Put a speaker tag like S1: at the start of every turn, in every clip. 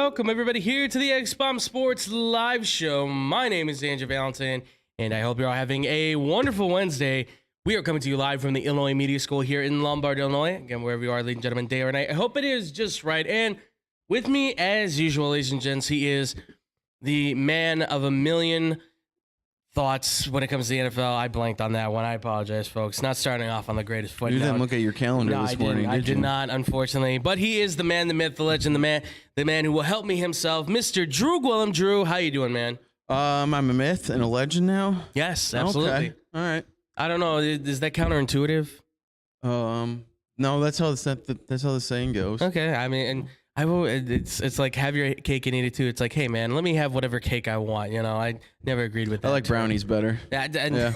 S1: welcome everybody here to the X-Bomb Sports Live Show. My name is Andrew Valentin, and I hope you're all having a wonderful Wednesday. We are coming to you live from the Illinois Media School here in Lombard, Illinois. Again, wherever you are, ladies and gentlemen, day or night. I hope it is just right. And with me, as usual, ladies and gents, he is the man of a million thoughts when it comes to the NFL. I blanked on that one. I apologize, folks. Not starting off on the greatest foot.
S2: You didn't look at your calendar this morning, did you?
S1: I did not, unfortunately. But he is the man, the myth, the legend, the man who will help me himself, Mr. Drew Gwillem. Drew, how you doing, man? I'm a myth and a legend now?
S2: Yes, absolutely.
S1: Okay.
S2: All right.
S1: I don't know. Is that counterintuitive?
S2: No, that's how the saying goes.
S1: Okay. I mean, it's like have your cake and eat it too. It's like, hey man, let me have whatever cake I want. You know, I never agreed with that.
S2: I like brownies better.
S1: Yeah.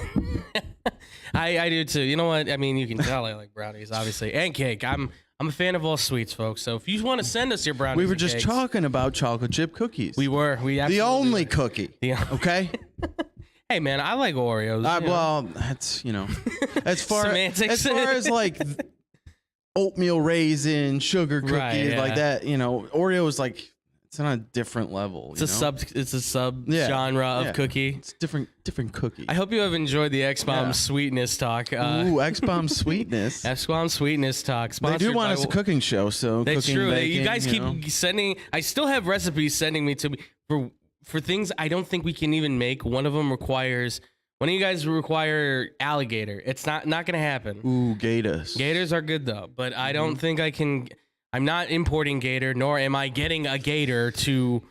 S1: I do too. You know what? I mean, you can tell I like brownies, obviously, and cake. I'm a fan of all sweets, folks. So if you want to send us your brownies,
S2: we were just
S1: cakes,
S2: talking about chocolate chip cookies.
S1: We were. We absolutely
S2: the only
S1: were.
S2: cookie. Okay.
S1: Hey man, I like Oreos.
S2: Well, that's as far
S1: semantics.
S2: As far as like oatmeal raisin, sugar cookies,
S1: right,
S2: like that. Oreo is like it's on a different level.
S1: It's a sub genre of cookie.
S2: It's different cookie.
S1: I hope you have enjoyed the X-Bomb sweetness talk.
S2: Ooh, X-Bomb sweetness.
S1: X-Bomb sweetness talk.
S2: They do want us a cooking show, so
S1: that's
S2: cooking,
S1: true.
S2: baking,
S1: you guys keep sending. I still have recipes sending me to me for things I don't think we can even make. One of them requires. One of you guys require alligator. It's not going to happen.
S2: Ooh, gators.
S1: Gators are good though, but I don't think I can. I'm not importing gator, nor am I getting a gator to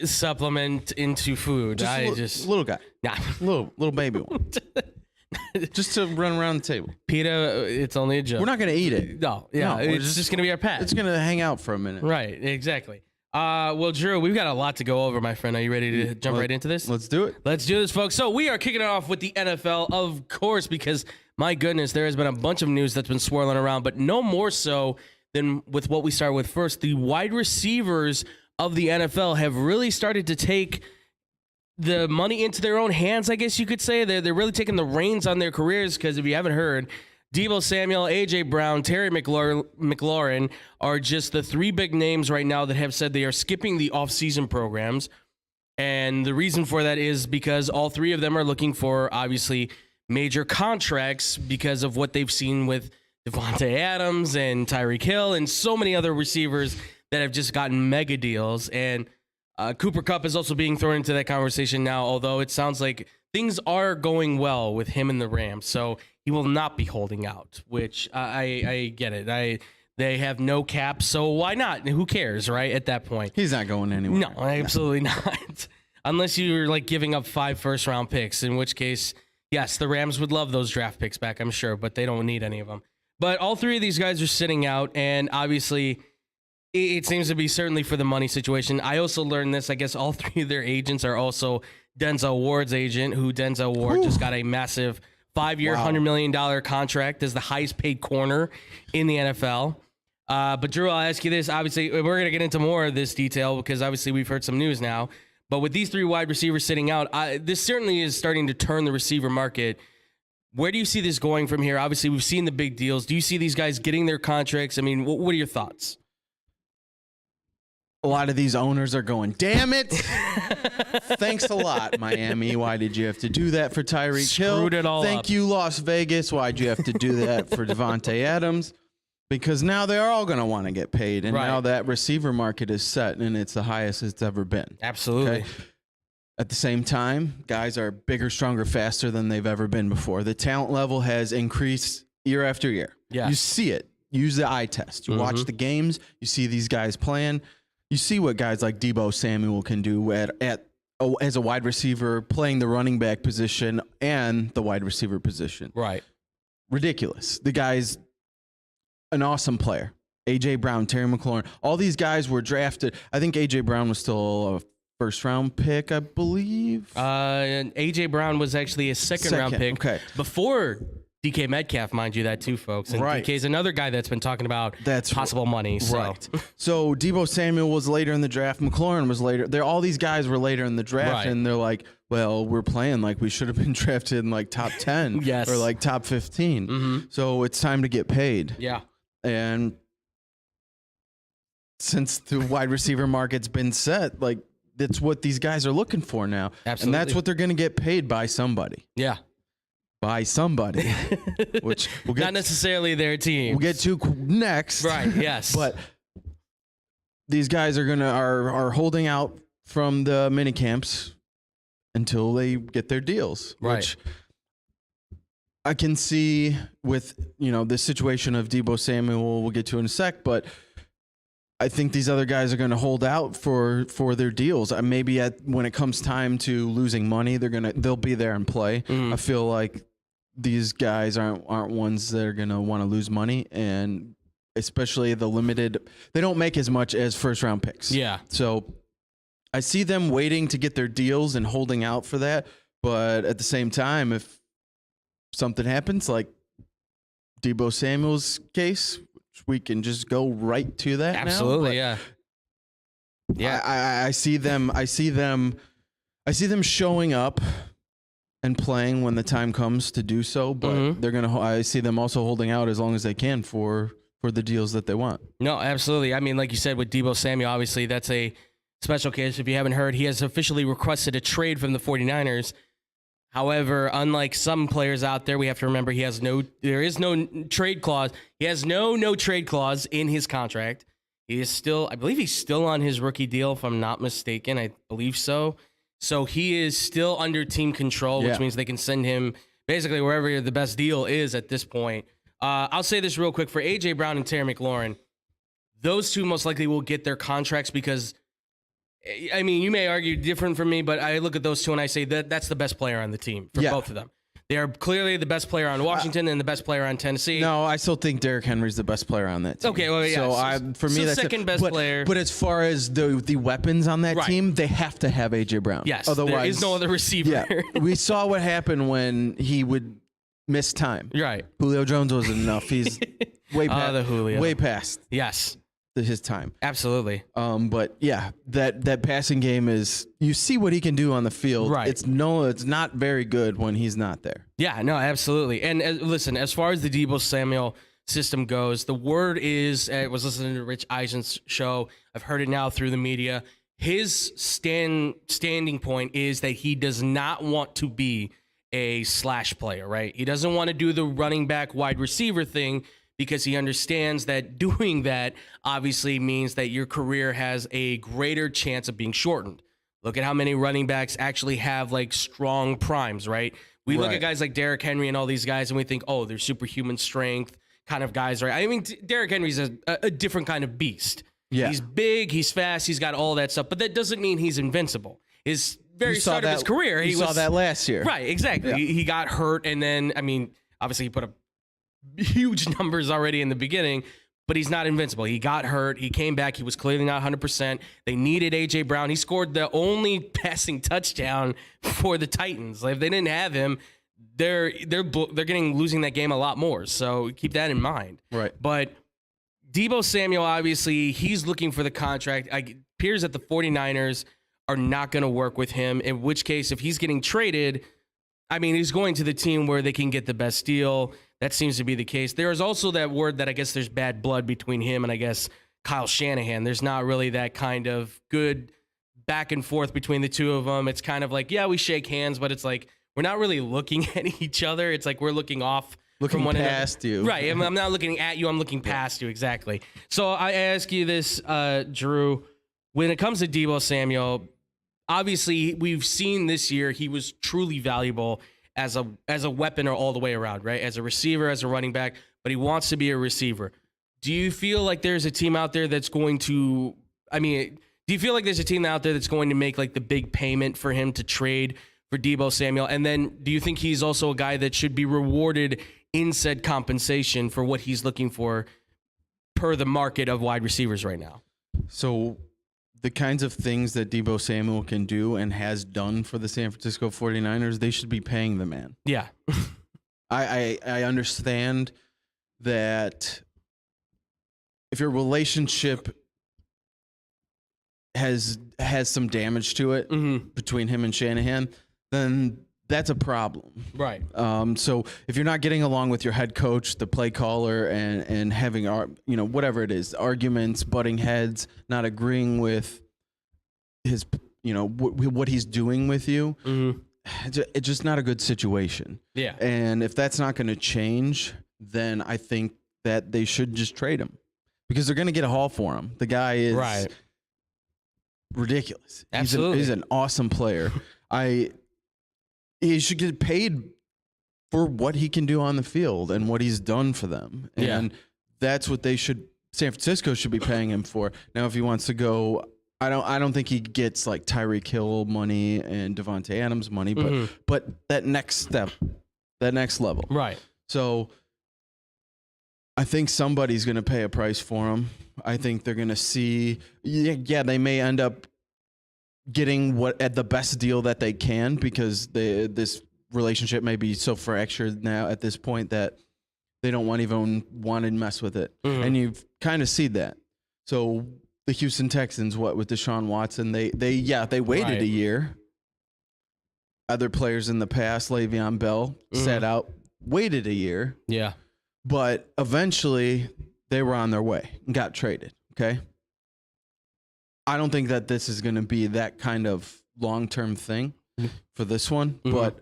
S1: supplement into food.
S2: Just little guy.
S1: Nah.
S2: Little baby one. Just to run around the table.
S1: PETA, it's only a joke.
S2: We're not going to eat it.
S1: No, it's just going to be our pet.
S2: It's going to hang out for a minute.
S1: Right, exactly. Well, Drew, we've got a lot to go over, my friend. Are you ready to jump right into this?
S2: Let's do it.
S1: Let's do this, folks. So we are kicking it off with the NFL, of course, because my goodness, there has been a bunch of news that's been swirling around, but no more so than with what we start with first. The wide receivers of the NFL have really started to take the money into their own hands, I guess you could say. They're really taking the reins on their careers, because if you haven't heard, Deebo Samuel, A.J. Brown, Terry McLaurin are just the three big names right now that have said they are skipping the offseason programs. And the reason for that is because all three of them are looking for, obviously, major contracts because of what they've seen with Devontae Adams and Tyreek Hill and so many other receivers that have just gotten mega deals. And Cooper Kupp is also being thrown into that conversation now, although it sounds like things are going well with him and the Rams. So he will not be holding out, which I get it. They have no cap, so why not? Who cares, right? At that point,
S2: he's not going anywhere.
S1: No, absolutely not. Unless you're like giving up 5 first-round picks, in which case, yes, the Rams would love those draft picks back, I'm sure, but they don't need any of them. But all three of these guys are sitting out, and obviously, it seems to be certainly for the money situation. I also learned this. I guess all three of their agents are also Denzel Ward's agent, who Denzel Ward just got a massive 5-year, $100 million contract as the highest paid corner in the NFL. But Drew, I'll ask you this. Obviously, we're going to get into more of this detail because obviously we've heard some news now. But with these three wide receivers sitting out, this certainly is starting to turn the receiver market. Where do you see this going from here? Obviously, we've seen the big deals. Do you see these guys getting their contracts? I mean, what are your thoughts?
S2: A lot of these owners are going, damn it. Thanks a lot, Miami. Why did you have to do that for Tyreek Hill?
S1: Screwed it all
S2: Thank
S1: up.
S2: you, Las Vegas. Why'd you have to do that for Devontae Adams? Because now they're all going to want to get paid. And now that receiver market is set, and it's the highest it's ever been.
S1: Absolutely.
S2: Okay? At the same time, guys are bigger, stronger, faster than they've ever been before. The talent level has increased year after year.
S1: Yes.
S2: You see it. Use the eye test. You watch the games. You see these guys playing. You see what guys like Deebo Samuel can do as a wide receiver, playing the running back position and the wide receiver position.
S1: Right.
S2: Ridiculous. The guy's an awesome player. A.J. Brown, Terry McLaurin, all these guys were drafted. I think A.J. Brown was still a first-round pick, I believe.
S1: And A.J. Brown was actually a second-round pick.
S2: Okay.
S1: Before DK Metcalf, mind you, that too, folks. And DK's another guy that's been talking about possible money. So.
S2: Right. So Deebo Samuel was later in the draft. McLaurin was later. All these guys were later in the draft, and they're like, well, we're playing like we should have been drafted in like top 10 or like top 15. So it's time to get paid.
S1: Yeah.
S2: And since the wide receiver market's been set, like that's what these guys are looking for now.
S1: Absolutely.
S2: And that's what they're going to get paid by somebody.
S1: Yeah.
S2: By somebody, which we'll get
S1: not necessarily their team.
S2: We'll get to next.
S1: Right. Yes.
S2: But these guys are holding out from the mini camps until they get their deals.
S1: Right.
S2: Which I can see with, the situation of Deebo Samuel, we'll get to in a sec, but I think these other guys are going to hold out for their deals. Maybe when it comes time to losing money, they'll be there and play. I feel like these guys aren't ones that are going to want to lose money, and especially the limited, they don't make as much as first round picks.
S1: Yeah.
S2: So I see them waiting to get their deals and holding out for that. But at the same time, if something happens like Deebo Samuel's case, we can just go right to that.
S1: Absolutely.
S2: Now.
S1: Yeah.
S2: I see them showing up and playing when the time comes to do so, but I see them also holding out as long as they can for the deals that they want.
S1: No, absolutely. I mean, like you said, with Deebo Samuel, obviously that's a special case. If you haven't heard, he has officially requested a trade from the 49ers. However, unlike some players out there, we have to remember there is no trade clause. He has no trade clause in his contract. He is still, I believe he's still on his rookie deal, if I'm not mistaken. I believe so. So he is still under team control, which means they can send him basically wherever the best deal is at this point. I'll say this real quick. For A.J. Brown and Terry McLaurin, those two most likely will get their contracts because, I mean, you may argue different from me, but I look at those two and I say that's the best player on the team for both of them. They are clearly the best player on Washington and the best player on Tennessee.
S2: No, I still think Derrick Henry's the best player on that team.
S1: Okay, well, yeah.
S2: So for me, that's
S1: second best player.
S2: But as far as the weapons on that team, they have to have A.J. Brown.
S1: Yes,
S2: otherwise
S1: there is no other receiver.
S2: Yeah, we saw what happened when he would miss time.
S1: Right.
S2: Julio Jones wasn't enough. He's way past.
S1: The Julio.
S2: Way past.
S1: Yes.
S2: His time.
S1: Absolutely.
S2: But yeah, that passing game is, you see what he can do on the field.
S1: Right.
S2: It's not very good when he's not there.
S1: Yeah, no, absolutely. And listen, as far as the Deebo Samuel system goes, the word is, I was listening to Rich Eisen's show. I've heard it now through the media. His standing point is that he does not want to be a slash player, right? He doesn't want to do the running back wide receiver thing, because he understands that doing that obviously means that your career has a greater chance of being shortened. Look at how many running backs actually have like strong primes, right? We look at guys like Derrick Henry and all these guys and we think, oh, they're superhuman strength kind of guys, right? I mean, Derrick Henry's a different kind of beast. Yeah. He's big, he's fast, he's got all that stuff, but that doesn't mean he's invincible. His very start of his career,
S2: he saw that last year.
S1: Right, exactly. Yeah. He got hurt, and then, I mean, obviously he put up huge numbers already in the beginning, but he's not invincible. He got hurt. He came back. He was clearly not 100%. They needed A.J. Brown. He scored the only passing touchdown for the Titans. Like, if they didn't have him, they're losing that game a lot more. So keep that in mind.
S2: Right.
S1: But Deebo Samuel, obviously, he's looking for the contract. It appears that the 49ers are not going to work with him, in which case, if he's getting traded, I mean, he's going to the team where they can get the best deal. That seems to be the case. There is also that word that I guess there's bad blood between him and I guess Kyle Shanahan. There's not really that kind of good back and forth between the two of them. It's kind of like, yeah, we shake hands, but it's like we're not really looking at each other. It's like we're looking off.
S2: Looking
S1: from one
S2: past
S1: another.
S2: You.
S1: Right. I'm not looking at you. I'm looking past you. Exactly. So I ask you this, Drew, when it comes to Deebo Samuel, obviously we've seen this year he was truly valuable as a weapon or all the way around, right? As a receiver, as a running back, but he wants to be a receiver. Do you feel like there's a team out there that's going to, do you feel like there's a team out there that's going to make like the big payment for him to trade for Deebo Samuel? And then do you think he's also a guy that should be rewarded in said compensation for what he's looking for per the market of wide receivers right now?
S2: So the kinds of things that Deebo Samuel can do and has done for the San Francisco 49ers, they should be paying the man.
S1: Yeah.
S2: I understand that if your relationship has some damage to it between him and Shanahan, then that's a problem.
S1: Right.
S2: So if you're not getting along with your head coach, the play caller, and having whatever it is, arguments, butting heads, not agreeing with his what he's doing with you, it's just not a good situation.
S1: Yeah.
S2: And if that's not going to change, then I think that they should just trade him because they're going to get a haul for him. The guy is ridiculous.
S1: Absolutely.
S2: He's an awesome player. He should get paid for what he can do on the field and what he's done for them. And that's what San Francisco should be paying him for. Now, if he wants to go, I don't think he gets like Tyreek Hill money and Devontae Adams money, but that next step, that next level.
S1: Right.
S2: So I think somebody's going to pay a price for him. I think they're going to see, they may end up getting at the best deal that they can because this relationship may be so fractured now at this point that they don't want to mess with it. And you kind of see that. So the Houston Texans, with Deshaun Watson, they waited a year. Other players in the past, Le'Veon Bell, sat out, waited a year.
S1: Yeah.
S2: But eventually they were on their way and got traded. Okay. I don't think that this is going to be that kind of long-term thing for this one, but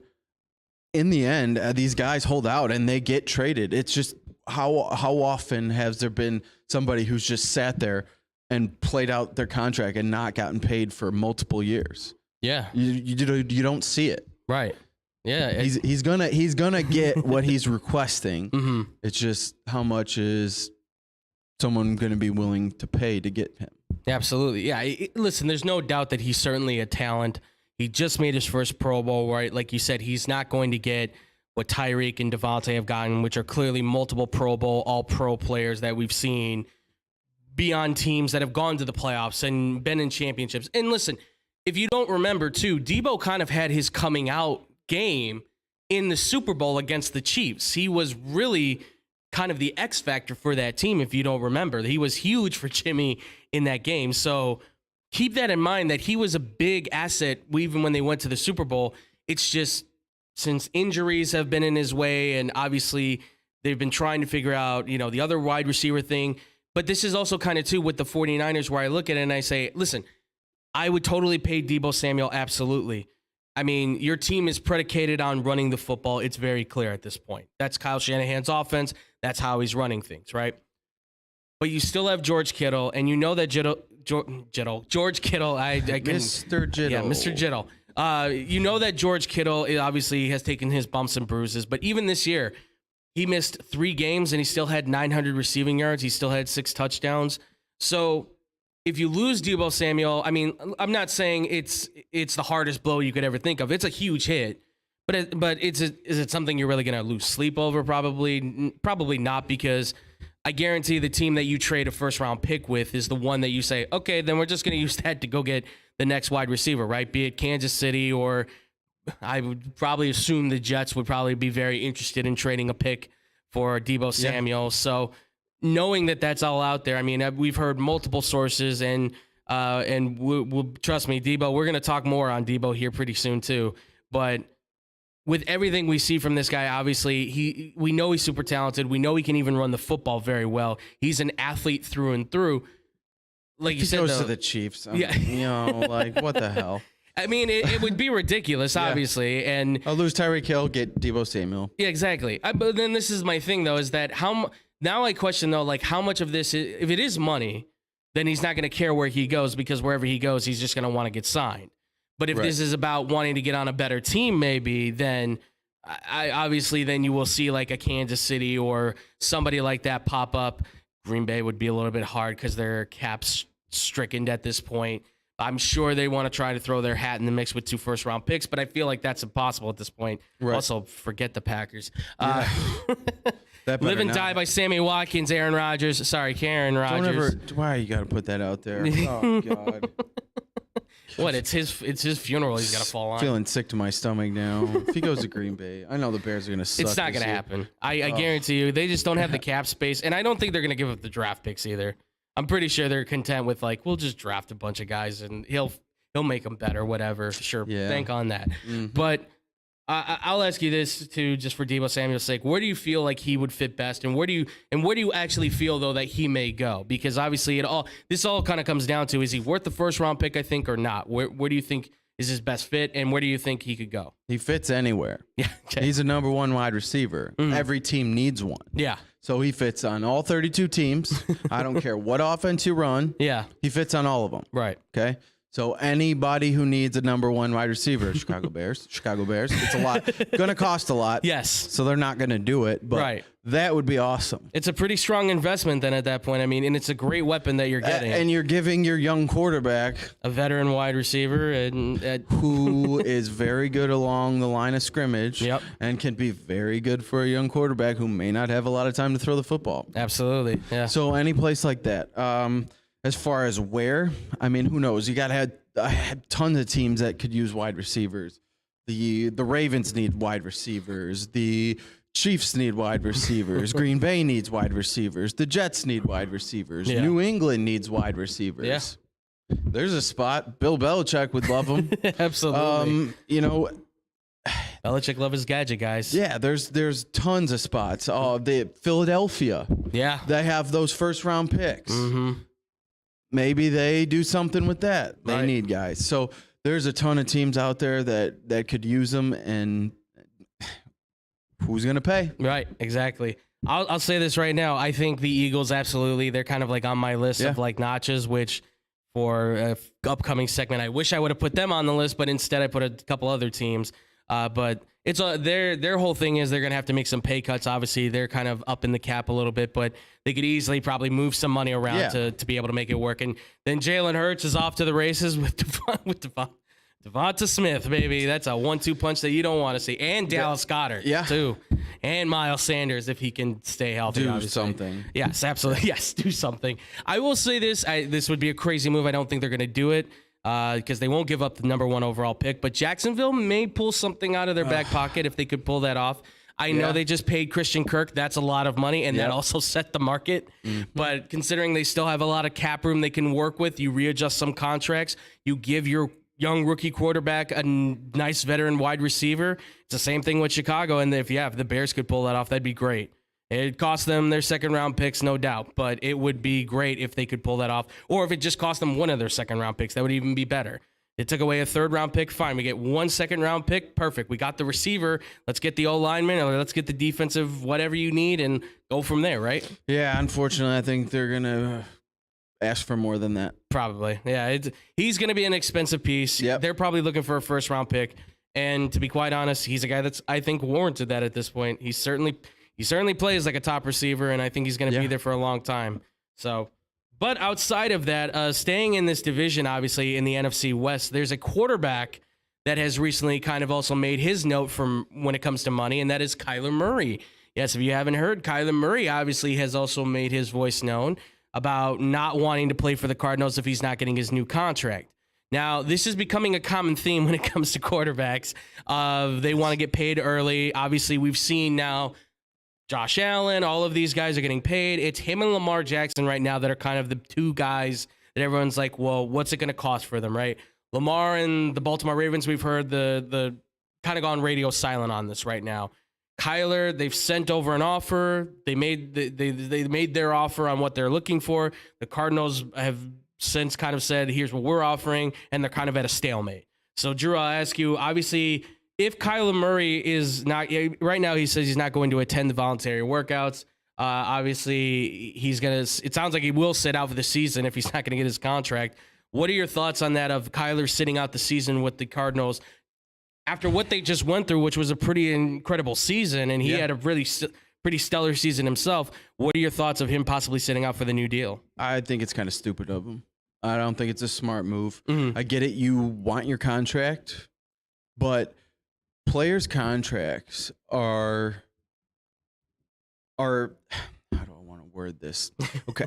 S2: in the end, these guys hold out and they get traded. It's just how often has there been somebody who's just sat there and played out their contract and not gotten paid for multiple years?
S1: Yeah,
S2: you don't see it.
S1: Right. Yeah,
S2: he's gonna get what he's requesting. It's just how much is someone going to be willing to pay to get him?
S1: Absolutely. Yeah. Listen, there's no doubt that he's certainly a talent. He just made his first Pro Bowl, right? Like you said, he's not going to get what Tyreek and Devontae have gotten, which are clearly multiple Pro Bowl, all-pro players that we've seen be on teams that have gone to the playoffs and been in championships. And listen, if you don't remember, too, Debo kind of had his coming out game in the Super Bowl against the Chiefs. He was really kind of the X factor for that team, if you don't remember. He was huge for Jimmy in that game. So keep that in mind, that he was a big asset even when they went to the Super Bowl. It's just since injuries have been in his way, and obviously they've been trying to figure out, the other wide receiver thing. But this is also kind of, too, with the 49ers, where I look at it and I say, listen, I would totally pay Deebo Samuel, absolutely. I mean, your team is predicated on running the football. It's very clear at this point. That's Kyle Shanahan's offense. That's how he's running things, right? But you still have George Kittle, and you know that George Kittle, I can,
S2: Mr. Kittle.
S1: Yeah, Mr. Kittle. You know that George Kittle obviously has taken his bumps and bruises, but even this year, he missed 3 games and he still had 900 receiving yards. He still had 6 touchdowns. So if you lose Deebo Samuel, I mean, I'm not saying it's the hardest blow you could ever think of. It's a huge hit, but is it something you're really going to lose sleep over? Probably not, because I guarantee the team that you trade a first-round pick with is the one that you say, okay, then we're just going to use that to go get the next wide receiver, right? Be it Kansas City, or I would probably assume the Jets would probably be very interested in trading a pick for Deebo Samuel. Yeah. So knowing that that's all out there, I mean, we've heard multiple sources, and we'll trust me, Debo, we're going to talk more on Debo here pretty soon too. But with everything we see from this guy, obviously, we know he's super talented. We know he can even run the football very well. He's an athlete through and through. Like you said,
S2: goes to the Chiefs. Like, what the hell?
S1: I mean, it would be ridiculous, obviously. And
S2: I'll lose Tyreek Hill, get Deebo Samuel.
S1: Yeah, exactly. But then this is my thing, though, is that now I question, though, like, how much of this is, if it is money, then he's not going to care where he goes, because wherever he goes, he's just going to want to get signed. But if this is about wanting to get on a better team, maybe, then obviously then you will see like a Kansas City or somebody like that pop up. Green Bay would be a little bit hard because they're caps stricken at this point. I'm sure they want to try to throw their hat in the mix with 2 first-round picks, but I feel like that's impossible at this point. Right. Also, forget the Packers. Yeah. Live and Die by Sammy Watkins, Aaron Rodgers. Sorry, Karen Rodgers.
S2: Why you got to put that out there? Oh, God.
S1: What? It's his funeral. He's got to fall on.
S2: Feeling sick to my stomach now. If he goes to Green Bay, I know the Bears are going to suck.
S1: It's not going to happen. I guarantee you. They just don't have the cap space, and I don't think they're going to give up the draft picks either. I'm pretty sure they're content with, like, we'll just draft a bunch of guys and he'll make them better, whatever. Sure, bank on that. Mm-hmm. But I'll ask you this too, just for Deebo Samuel's sake. Where do you feel like he would fit best, and where do you actually feel though that he may go? Because obviously, this all kind of comes down to, is he worth the first round pick? I think, or not. Where do you think is his best fit, and where do you think he could go?
S2: He fits anywhere.
S1: Yeah, okay.
S2: He's a number one wide receiver. Every team needs one.
S1: Yeah.
S2: So he fits on all 32 teams. I don't care what offense you run.
S1: Yeah.
S2: He fits on all of them.
S1: Right.
S2: Okay. So anybody who needs a number one wide receiver, Chicago Bears, it's a lot, going to cost a lot.
S1: Yes.
S2: So they're not going to do it, but that would be awesome.
S1: It's a pretty strong investment then at that point. I mean, and it's a great weapon that you're getting.
S2: And you're giving your young quarterback
S1: a veteran wide receiver
S2: who is very good along the line of scrimmage and can be very good for a young quarterback who may not have a lot of time to throw the football.
S1: Absolutely. Yeah.
S2: So any place like that. As far as where, I mean, who knows? You got to have tons of teams that could use wide receivers. The Ravens need wide receivers. The Chiefs need wide receivers. Green Bay needs wide receivers. The Jets need wide receivers.
S1: Yeah.
S2: New England needs wide receivers.
S1: Yeah.
S2: There's a spot. Bill Belichick would love them.
S1: Absolutely.
S2: Belichick
S1: love his gadget, guys.
S2: Yeah, there's tons of spots. The Philadelphia.
S1: Yeah.
S2: They have those first round picks.
S1: Mm-hmm.
S2: Maybe they do something with that. They need guys. So there's a ton of teams out there that could use them, and who's going to pay?
S1: Right, exactly. I'll say this right now. I think the Eagles, absolutely, they're kind of like on my list of like notches, which for an upcoming segment, I wish I would have put them on the list, but instead I put a couple other teams. But it's their whole thing is they're going to have to make some pay cuts. Obviously, they're kind of up in the cap a little bit, but they could easily probably move some money around to be able to make it work. And then Jalen Hurts is off to the races with Devonta Smith, baby. That's a 1-2 punch that you don't want to see. And Dallas Goedert, too. And Miles Sanders, if he can stay healthy.
S2: Do
S1: obviously.
S2: something.
S1: Yes, absolutely. Yes, do something. I will say this. This would be a crazy move. I don't think they're going to do it. Because they won't give up the number 1 overall pick. But Jacksonville may pull something out of their back pocket if they could pull that off. I know they just paid Christian Kirk. That's a lot of money, and that also set the market. But considering they still have a lot of cap room they can work with, you readjust some contracts, you give your young rookie quarterback a nice veteran wide receiver. It's the same thing with Chicago. And if the Bears could pull that off, that'd be great. It cost them their second-round picks, no doubt, but it would be great if they could pull that off. Or if it just cost them one of their second-round picks, that would even be better. It took away a third-round pick, fine. We get 1 second-round pick, perfect. We got the receiver. Let's get the O-lineman, or let's get the defensive whatever you need and go from there, right?
S2: Yeah, unfortunately, I think they're going to ask for more than that.
S1: Probably. Yeah, he's going to be an expensive piece.
S2: Yep.
S1: They're probably looking for a first-round pick. And to be quite honest, he's a guy that's, I think, warranted that at this point. He certainly plays like a top receiver, and I think he's going to be there for a long time. So, but outside of that, staying in this division, obviously in the NFC West, there's a quarterback that has recently kind of also made his note from when it comes to money, and that is Kyler Murray. Yes, if you haven't heard, Kyler Murray obviously has also made his voice known about not wanting to play for the Cardinals if he's not getting his new contract. Now, this is becoming a common theme when it comes to quarterbacks. They want to get paid early. Obviously, we've seen now Josh Allen, all of these guys are getting paid. It's him and Lamar Jackson right now that are kind of the two guys that everyone's like, well, what's it going to cost for them, right? Lamar and the Baltimore Ravens, we've heard the kind of gone radio silent on this right now. Kyler, they've sent over an offer. They made their offer on what they're looking for. The Cardinals have since kind of said, here's what we're offering, and they're kind of at a stalemate. So, Drew, I'll ask you, obviously, if Kyler Murray is not, right now he says he's not going to attend the voluntary workouts. Obviously, it sounds like he will sit out for the season if he's not going to get his contract. What are your thoughts on that of Kyler sitting out the season with the Cardinals after what they just went through, which was a pretty incredible season, and he had a really pretty stellar season himself? What are your thoughts of him possibly sitting out for the new deal?
S2: I think it's kind of stupid of him. I don't think it's a smart move. I get it. You want your contract, but players' contracts are how do I want to word this? Okay.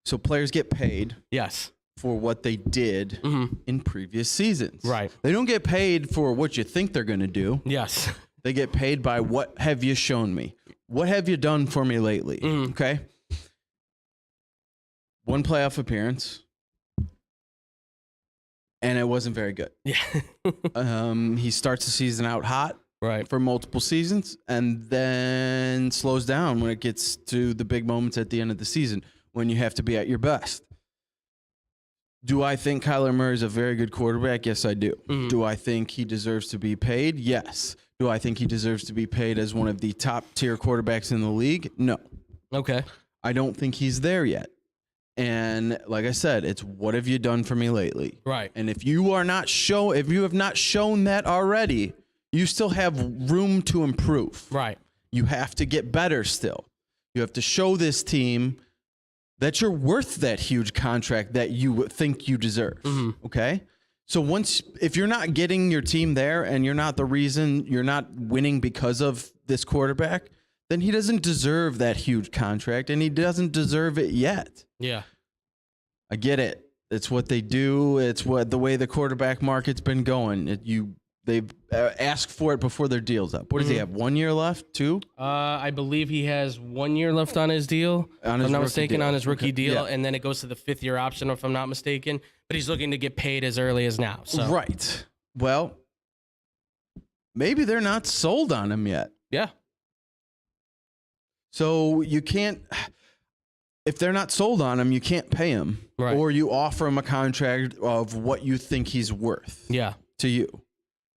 S2: So players get paid.
S1: Yes.
S2: For what they did in previous seasons.
S1: Right.
S2: They don't get paid for what you think they're going to do.
S1: Yes.
S2: They get paid by what have you shown me? What have you done for me lately? Okay. One playoff appearance. And it wasn't very good.
S1: Yeah.
S2: He starts the season out hot.
S1: right,
S2: for multiple seasons and then slows down when it gets to the big moments at the end of the season when you have to be at your best. Do I think Kyler Murray is a very good quarterback? Yes, I do.
S1: Mhm.
S2: Do I think he deserves to be paid? Yes. Do I think he deserves to be paid as one of the top tier quarterbacks in the league? No.
S1: okay,
S2: I don't think he's there yet. And like I said, it's what have you done for me lately?
S1: right,
S2: And if you have not shown that already, you still have room to improve.
S1: right,
S2: You have to get better still. You have to show this team that you're worth that huge contract that you think you deserve. Okay? So if you're not getting your team there and you're not the reason you're not winning because of this quarterback, then he doesn't deserve that huge contract and he doesn't deserve it yet.
S1: yeah,
S2: I get it. It's what they do. It's the way the quarterback market's been going. They've asked for it before their deal's up. What does he have? 1 year left? 2?
S1: I believe he has 1 year left on his deal.
S2: On
S1: if
S2: his
S1: I'm not
S2: rookie
S1: mistaken,
S2: deal.
S1: on his rookie
S2: Okay,
S1: deal,
S2: yeah.
S1: and then it goes to the 5th year option, if I'm not mistaken. But he's looking to get paid as early as now. So
S2: Right. Well, maybe they're not sold on him yet.
S1: yeah,
S2: So you can't, if they're not sold on him, you can't pay him.
S1: Right.
S2: Or you offer him a contract of what you think he's worth
S1: yeah,
S2: to you.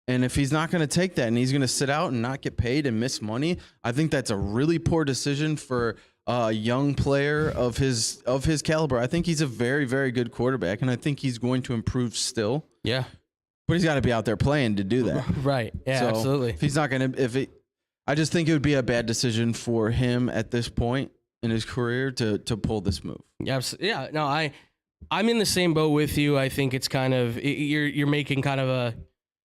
S2: And if he's not going to take that and he's going to sit out and not get paid and miss money, I think that's a really poor decision for a young player of his caliber. I think he's a very, very good quarterback, and I think he's going to improve still.
S1: yeah,
S2: But he's got to be out there playing to do that.
S1: right, yeah,
S2: So
S1: absolutely.
S2: If he's not going to, I just think it would be a bad decision for him at this point in his career to pull this move.
S1: Yeah, no, I'm in the same boat with you. I think it's kind of you're making kind of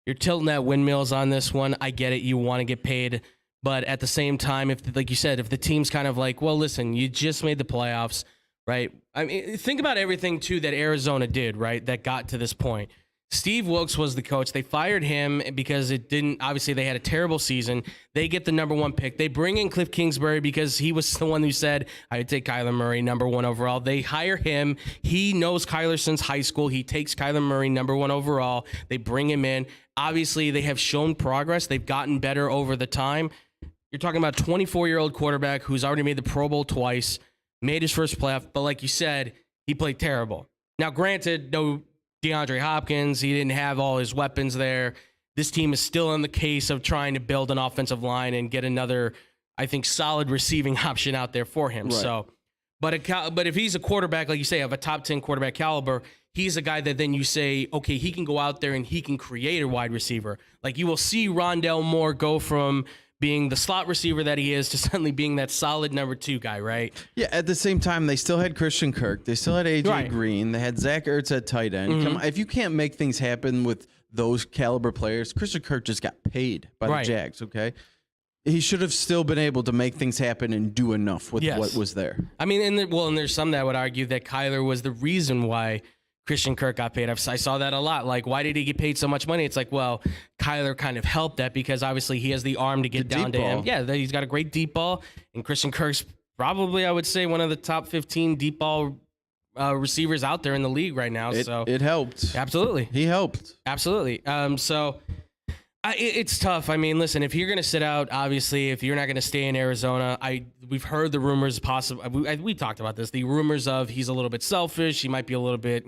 S1: you're tilting at windmills on this one. I get it. You want to get paid, but at the same time, if like you said, if the team's kind of like, well, listen, you just made the playoffs, right? I mean, think about everything too that Arizona did, right? That got to this point. Steve Wilkes was the coach. They fired him because it didn't, obviously they had a terrible season. They get the number 1 pick. They bring in Cliff Kingsbury because he was the one who said, I would take Kyler Murray number 1 overall. They hire him. He knows Kyler since high school. He takes Kyler Murray number 1 overall. They bring him in. Obviously they have shown progress. They've gotten better over the time. You're talking about a 24-year-old quarterback who's already made the Pro Bowl twice, made his first playoff, but like you said, he played terrible. Now, granted, no DeAndre Hopkins, he didn't have all his weapons there. This team is still in the case of trying to build an offensive line and get another, I think, solid receiving option out there for him.
S2: Right.
S1: So, but if he's a quarterback, like you say, of a top 10 quarterback caliber, he's a guy that then you say, okay, he can go out there and he can create a wide receiver. Like you will see Rondell Moore go from being the slot receiver that he is to suddenly being that solid number 2 guy, right?
S2: Yeah, at the same time, they still had Christian Kirk. They still had A.J.
S1: Right.
S2: Green. They had Zach Ertz at tight end. Come on, if you can't make things happen with those caliber players, Christian Kirk just got paid by
S1: Right.
S2: the Jags, okay? He should have still been able to make things happen and do enough with
S1: Yes.
S2: what was there.
S1: I mean, and there's some that would argue that Kyler was the reason why Christian Kirk got paid. I saw that a lot. Like, why did he get paid so much money? It's like, well, Kyler kind of helped that because obviously he has the arm to get
S2: The
S1: down
S2: deep
S1: to him.
S2: ball.
S1: Yeah, he's got a great deep ball, and Christian Kirk's probably, I would say, one of the top 15 deep ball receivers out there in the league right now.
S2: It helped.
S1: Absolutely.
S2: He helped.
S1: Absolutely. It's tough. I mean, listen, if you're going to sit out, obviously, if you're not going to stay in Arizona, we've heard the rumors we talked about this, the rumors of he's a little bit selfish. He might be a little bit,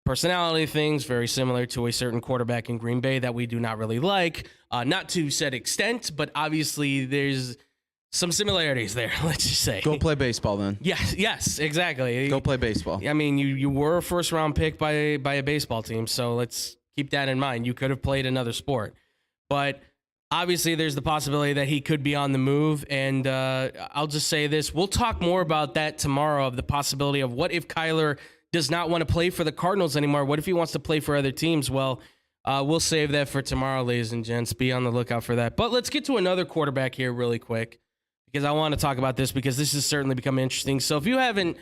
S1: personality things, very similar to a certain quarterback in Green Bay that we do not really like. Not to said extent, but obviously there's some similarities there, let's just say.
S2: Go play baseball then.
S1: Yes, exactly.
S2: Go play baseball.
S1: I mean, you were a first-round pick by a baseball team, so let's keep that in mind. You could have played another sport. But obviously there's the possibility that he could be on the move, and I'll just say this. We'll talk more about that tomorrow, of the possibility of what if Kyler does not want to play for the Cardinals anymore. What if he wants to play for other teams? Well, we'll save that for tomorrow, ladies and gents. Be on the lookout for that. But let's get to another quarterback here really quick, because I want to talk about this because this has certainly become interesting. So if you haven't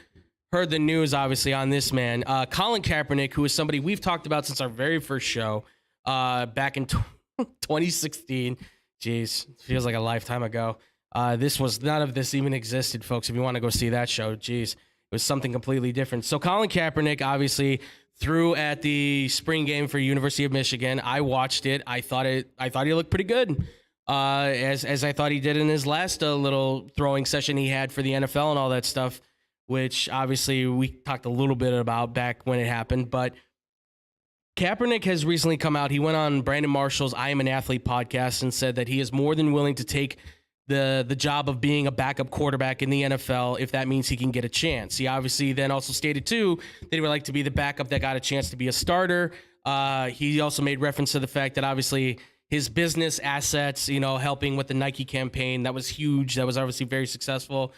S1: heard the news, obviously, on this man, Colin Kaepernick, who is somebody we've talked about since our very first show back in 2016. Jeez, feels like a lifetime ago. None of this even existed, folks. If you want to go see that show, jeez, it was something completely different. So Colin Kaepernick obviously threw at the spring game for University of Michigan. I watched it. I thought he looked pretty good. as I thought he did in his last little throwing session he had for the NFL and all that stuff, which obviously we talked a little bit about back when it happened. But Kaepernick has recently come out. He went on Brandon Marshall's I Am an Athlete podcast and said that he is more than willing to take the job of being a backup quarterback in the NFL if that means he can get a chance. He obviously then also stated, too, that he would like to be the backup that got a chance to be a starter. He also made reference to the fact that obviously his business assets, helping with the Nike campaign, that was huge. That was obviously very successful.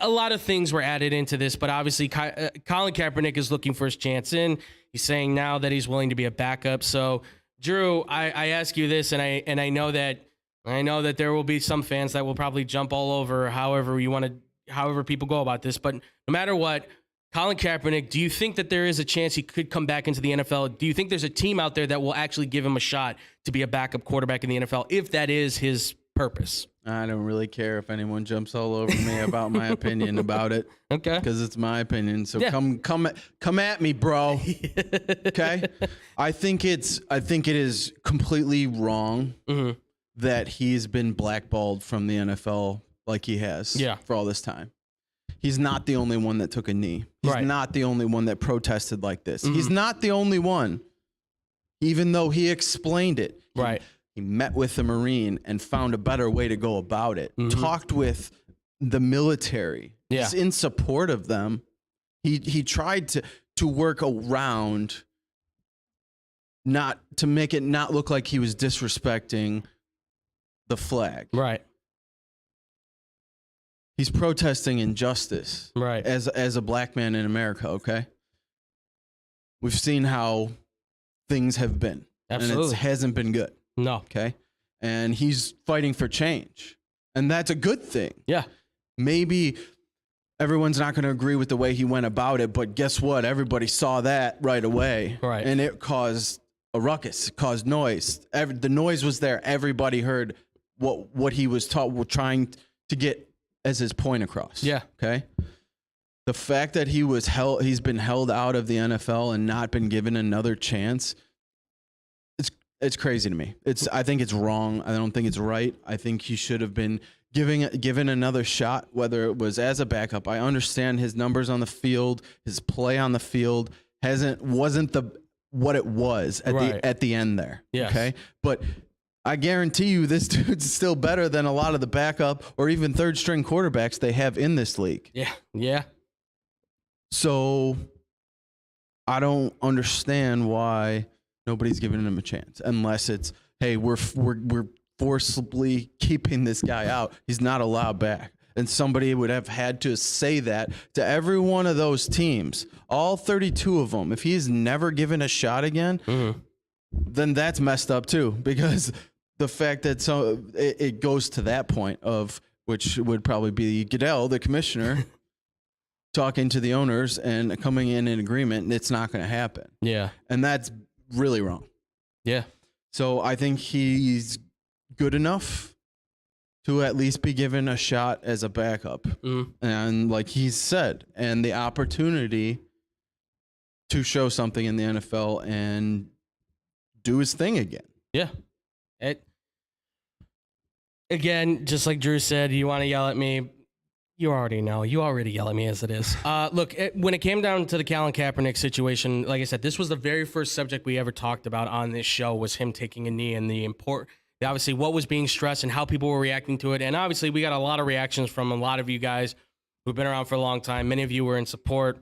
S1: A lot of things were added into this, but obviously Colin Kaepernick is looking for his chance in. He's saying now that he's willing to be a backup. So, Drew, I ask you this, and I know that there will be some fans that will probably jump all over however people go about this. But no matter what, Colin Kaepernick, do you think that there is a chance he could come back into the NFL? Do you think there's a team out there that will actually give him a shot to be a backup quarterback in the NFL if that is his purpose?
S2: I don't really care if anyone jumps all over me about my opinion about it.
S1: Okay.
S2: Because it's my opinion. So come at me, bro. Okay? I think it is completely wrong that he's been blackballed from the NFL like he has for all this time. He's not the only one that took a knee. He's not the only one that protested like this. He's not the only one, even though he explained it. He met with the Marine and found a better way to go about it. Talked with the military. He's in support of them. He tried to work around, not to make it not look like he was disrespecting the flag. He's protesting injustice as a black man in America, okay? We've seen how things have been.
S1: Absolutely.
S2: And it hasn't been good.
S1: No.
S2: Okay? And he's fighting for change. And that's a good thing.
S1: Yeah.
S2: Maybe everyone's not going to agree with the way he went about it, but guess what? Everybody saw that right away. And it caused a ruckus. It caused noise. The noise was there. Everybody heard what he was trying to get as his point across. Okay. The fact that he's been held out of the NFL and not been given another chance, it's crazy to me. I think it's wrong. I don't think it's right. I think he should have been given another shot, whether it was as a backup. I understand his numbers on the field, his play on the field wasn't what it was at the end there. Okay. But I guarantee you this dude's still better than a lot of the backup or even third string quarterbacks they have in this league.
S1: Yeah.
S2: So I don't understand why nobody's giving him a chance unless it's, hey, we're forcibly keeping this guy out. He's not allowed back. And somebody would have had to say that to every one of those teams, all 32 of them. If he's never given a shot again, then that's messed up too, because the fact that it goes to that point of, which would probably be Goodell, the commissioner, talking to the owners and coming in agreement, it's not going to happen. And that's really wrong. So I think he's good enough to at least be given a shot as a backup. And like he said, and the opportunity to show something in the NFL and do his thing again.
S1: Again, just like Drew said, you want to yell at me, you already know. You already yell at me as it is. Look, when it came down to the Colin Kaepernick situation, like I said, this was the very first subject we ever talked about on this show, was him taking a knee and obviously what was being stressed and how people were reacting to it. And obviously we got a lot of reactions from a lot of you guys who've been around for a long time. Many of you were in support.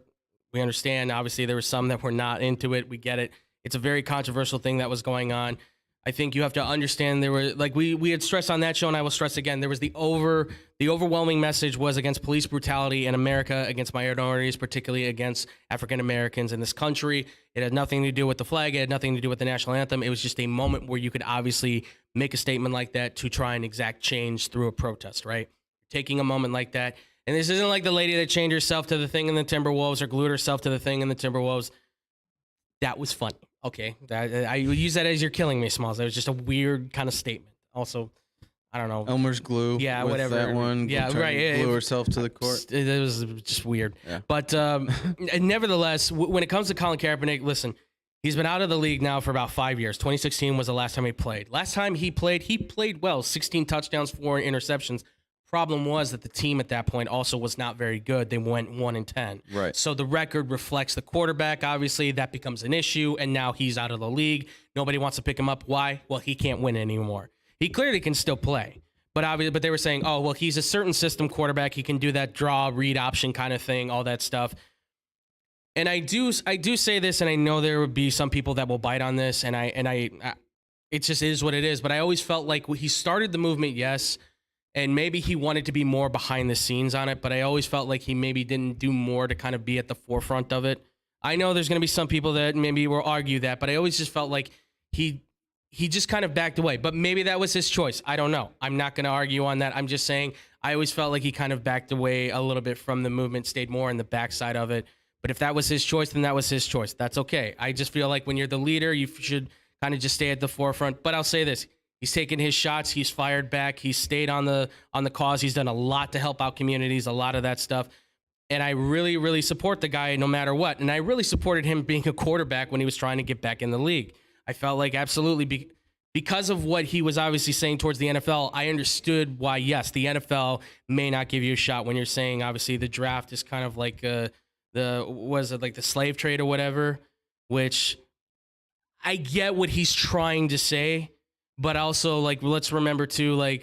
S1: We understand. Obviously there were some that were not into it. We get it. It's a very controversial thing that was going on. I think you have to understand there were, like we had stressed on that show, and I will stress again, there was the overwhelming message was against police brutality in America, against minorities, particularly against African Americans in this country. It had nothing to do with the flag. It had nothing to do with the national anthem. It was just a moment where you could obviously make a statement like that to try and exact change through a protest, right? Taking a moment like that. And this isn't like the lady that chained herself to the thing in the Timberwolves or glued herself to the thing in the Timberwolves. That was funny. Okay, I use that as you're killing me, Smalls. That was just a weird kind of statement. Also, I don't know.
S2: Elmer's glue.
S1: Yeah, whatever.
S2: That one.
S1: Yeah, right.
S2: Glue herself to the court.
S1: It was just weird. But nevertheless, when it comes to Colin Kaepernick, listen, He's been out of the league now for about 5 years. 2016 was the last time he played. Last time he played well, 16 touchdowns, 4 interceptions. Problem was that the team at that point also was not very good. They went 1-10.
S2: Right.
S1: So the record reflects the quarterback. Obviously, that becomes an issue, and now he's out of the league. Nobody wants to pick him up. Why? Well, he can't win anymore. He clearly can still play. But they were saying, oh, well, he's a certain system quarterback. He can do that draw, read option kind of thing, all that stuff. And I do say this, and I know there would be some people that will bite on this, and it just is what it is. But I always felt like he started the movement, yes, and maybe he wanted to be more behind the scenes on it, but I always felt like he maybe didn't do more to kind of be at the forefront of it. I know there's going to be some people that maybe will argue that, but I always just felt like he just kind of backed away. But maybe that was his choice. I don't know. I'm not going to argue on that. I'm just saying I always felt like he kind of backed away a little bit from the movement, stayed more in the backside of it. But if that was his choice, then that was his choice. That's okay. I just feel like when you're the leader, you should kind of just stay at the forefront. But I'll say this. He's taken his shots. He's fired back. He's stayed on the cause. He's done a lot to help out communities, a lot of that stuff. And I really, really support the guy no matter what. And I really supported him being a quarterback when he was trying to get back in the league. I felt like absolutely because of what he was obviously saying towards the NFL, I understood why, yes, the NFL may not give you a shot when you're saying, obviously, the draft is kind of like the slave trade or whatever, which I get what he's trying to say, but also let's remember too,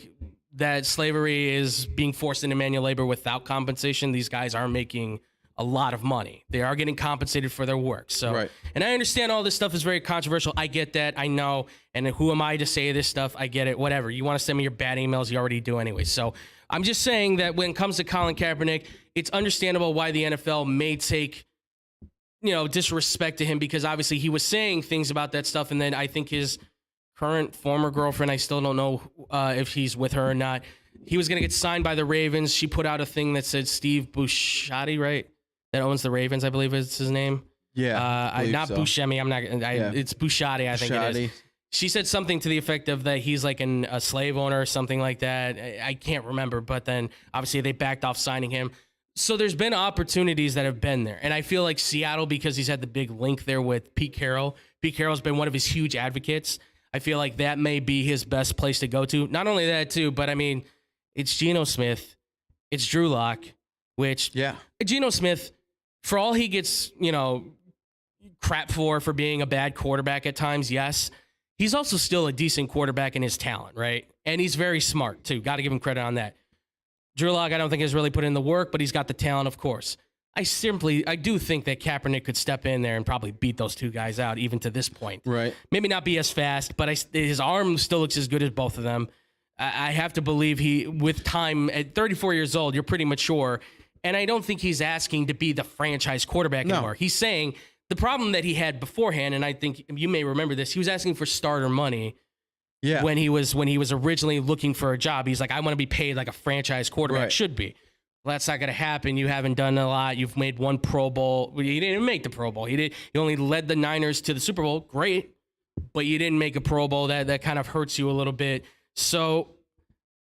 S1: that slavery is being forced into manual labor without compensation. These guys are making a lot of money. They are getting compensated for their work. So, right. And I understand all this stuff is very controversial. I get that. I know. And who am I to say this stuff? I get it. Whatever. You want to send me your bad emails, you already do anyway. So I'm just saying that when it comes to Colin Kaepernick, it's understandable why the NFL may take, disrespect to him, because obviously he was saying things about that stuff. And then I think his former girlfriend, I still don't know if he's with her or not. He was going to get signed by the Ravens. She put out a thing that said Steve Buscemi, right? That owns the Ravens, I believe is his name.
S2: Yeah.
S1: Not so. Buscemi. It's Buscemi, I think it is. She said something to the effect of that he's like a slave owner or something like that. I can't remember, but then obviously they backed off signing him. So there's been opportunities that have been there. And I feel like Seattle, because he's had the big link there with Pete Carroll. Pete Carroll's been one of his huge advocates. I feel like that may be his best place to go to. Not only that, too, but I mean, it's Geno Smith. It's Drew Lock, which Geno Smith, for all he gets, crap for being a bad quarterback at times, yes, he's also still a decent quarterback in his talent, right? And he's very smart, too. Got to give him credit on that. Drew Lock, I don't think has really put in the work, but he's got the talent, of course. I do think that Kaepernick could step in there and probably beat those two guys out, even to this point.
S2: Right.
S1: Maybe not be as fast, but his arm still looks as good as both of them. I have to believe with time, at 34 years old, you're pretty mature. And I don't think he's asking to be the franchise quarterback anymore. He's saying the problem that he had beforehand, and I think you may remember this, he was asking for starter money. Yeah. When he was originally looking for a job, he's like, I want to be paid like a franchise quarterback should be. Well, that's not going to happen. You haven't done a lot. You've made one Pro Bowl. You didn't make the Pro Bowl. You only led the Niners to the Super Bowl. Great. But you didn't make a Pro Bowl. That kind of hurts you a little bit. So,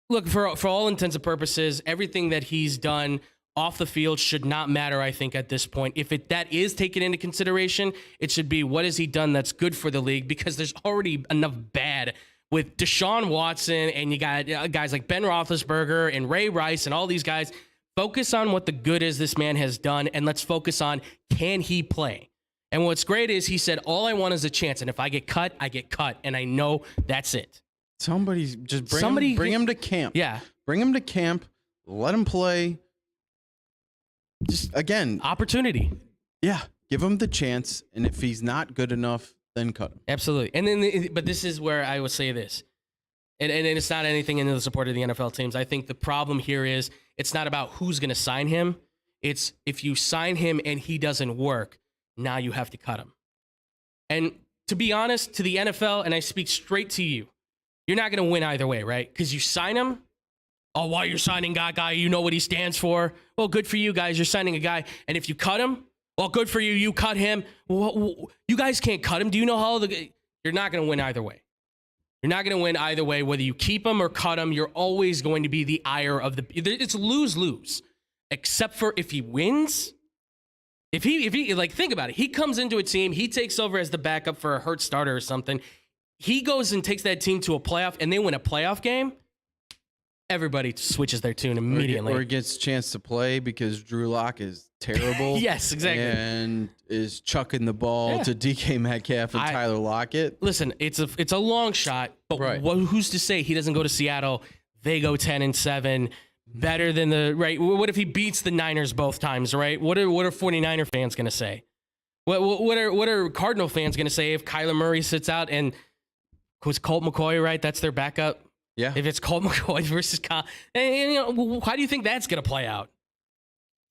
S1: look, for all intents and purposes, everything that he's done off the field should not matter, I think, at this point. If that is taken into consideration, it should be what has he done that's good for the league, because there's already enough bad with Deshaun Watson, and you got guys like Ben Roethlisberger and Ray Rice and all these guys. Focus on what the good is this man has done, and let's focus on, can he play? And what's great is he said, all I want is a chance, and if I get cut, I get cut, and I know that's it.
S2: Somebody's just bring him to camp.
S1: Yeah.
S2: Bring him to camp. Let him play. Just, again.
S1: Opportunity.
S2: Yeah. Give him the chance, and if he's not good enough, then cut him.
S1: Absolutely. And then, but this is where I would say this. And it's not anything into the support of the NFL teams. I think the problem here is it's not about who's going to sign him. It's if you sign him and he doesn't work, now you have to cut him. And to be honest, to the NFL, and I speak straight to you, you're not going to win either way, right? Because you sign him. Oh, why you're signing that guy? You know what he stands for. Well, good for you guys. You're signing a guy. And if you cut him, well, good for you. You cut him. Well, you guys can't cut him. Do you know how you're not going to win either way. You're not going to win either way, whether you keep him or cut him. You're always going to be the ire of it's lose-lose, except for if he wins. If he like, think about it. He comes into a team, he takes over as the backup for a hurt starter or something. He goes and takes that team to a playoff, and they win a playoff game. Everybody switches their tune immediately.
S2: Or gets a chance to play because Drew Lock is terrible.
S1: Yes, exactly.
S2: And is chucking the ball to DK Metcalf and Tyler Lockett.
S1: Listen, it's a long shot, but who's to say he doesn't go to Seattle? They go 10-7, better than the right. What if he beats the Niners both times? Right? What are 49er fans gonna say? What are Cardinal fans gonna say if Kyler Murray sits out and was Colt McCoy, right? That's their backup.
S2: Yeah.
S1: If it's Colt McCoy versus Kyle, and how do you think that's going to play out?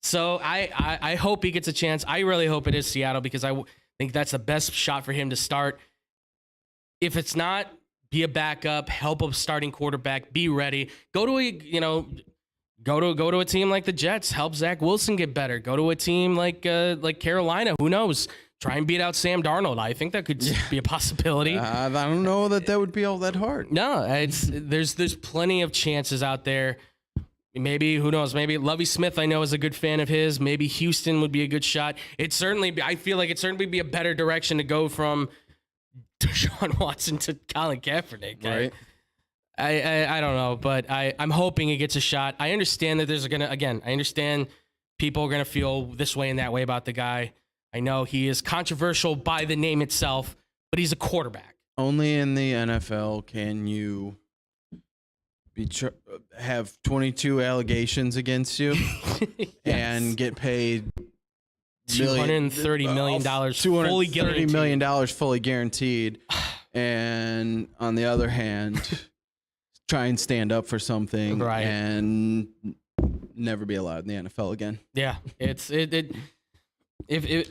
S1: So I hope he gets a chance. I really hope it is Seattle because I think that's the best shot for him to start. If it's not, be a backup, help a starting quarterback, be ready. Go to a team like the Jets, help Zach Wilson get better. Go to a team like Carolina. Who knows? Try and beat out Sam Darnold. I think that could be a possibility.
S2: I don't know that would be all that hard.
S1: No, there's plenty of chances out there. Maybe, who knows? Maybe Lovie Smith, I know, is a good fan of his. Maybe Houston would be a good shot. I feel like it'd certainly be a better direction to go from Deshaun Watson to Colin Kaepernick.
S2: Right.
S1: I don't know, but I'm hoping he gets a shot. I understand that I understand people are going to feel this way and that way about the guy. I know he is controversial by the name itself, but he's a quarterback.
S2: Only in the NFL can you have 22 allegations against you and get paid
S1: $230 million fully guaranteed.
S2: $230 million fully guaranteed. And on the other hand, try and stand up for something and never be allowed in the NFL again.
S1: Yeah,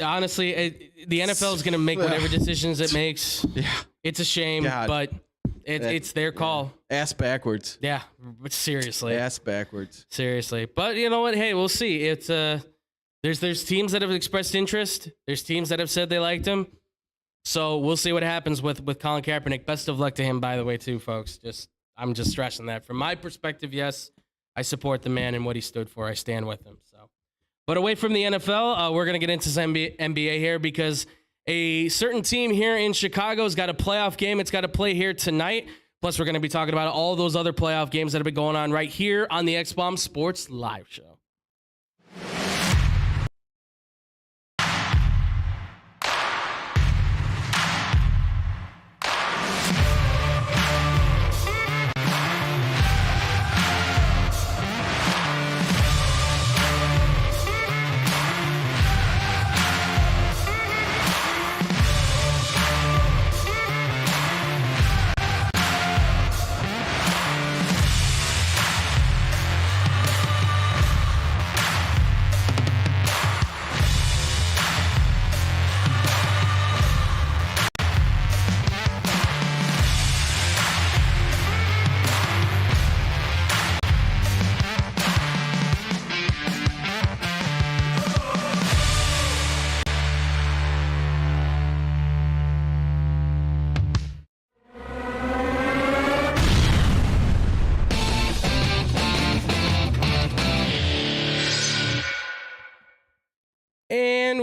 S1: honestly, the NFL is going to make whatever decisions it makes. Yeah, it's a shame, but it's their call.
S2: Ass backwards.
S1: Yeah, seriously.
S2: Ass backwards.
S1: Seriously, but you know what? Hey, we'll see. It's there's teams that have expressed interest. There's teams that have said they liked him. So we'll see what happens with Colin Kaepernick. Best of luck to him, by the way, too, folks. I'm just stressing that. From my perspective, yes, I support the man and what he stood for. I stand with him. So. But away from the NFL, we're going to get into some NBA here because a certain team here in Chicago has got a playoff game. It's got to play here tonight. Plus, we're going to be talking about all those other playoff games that have been going on right here on the X-Bomb Sports Live Show.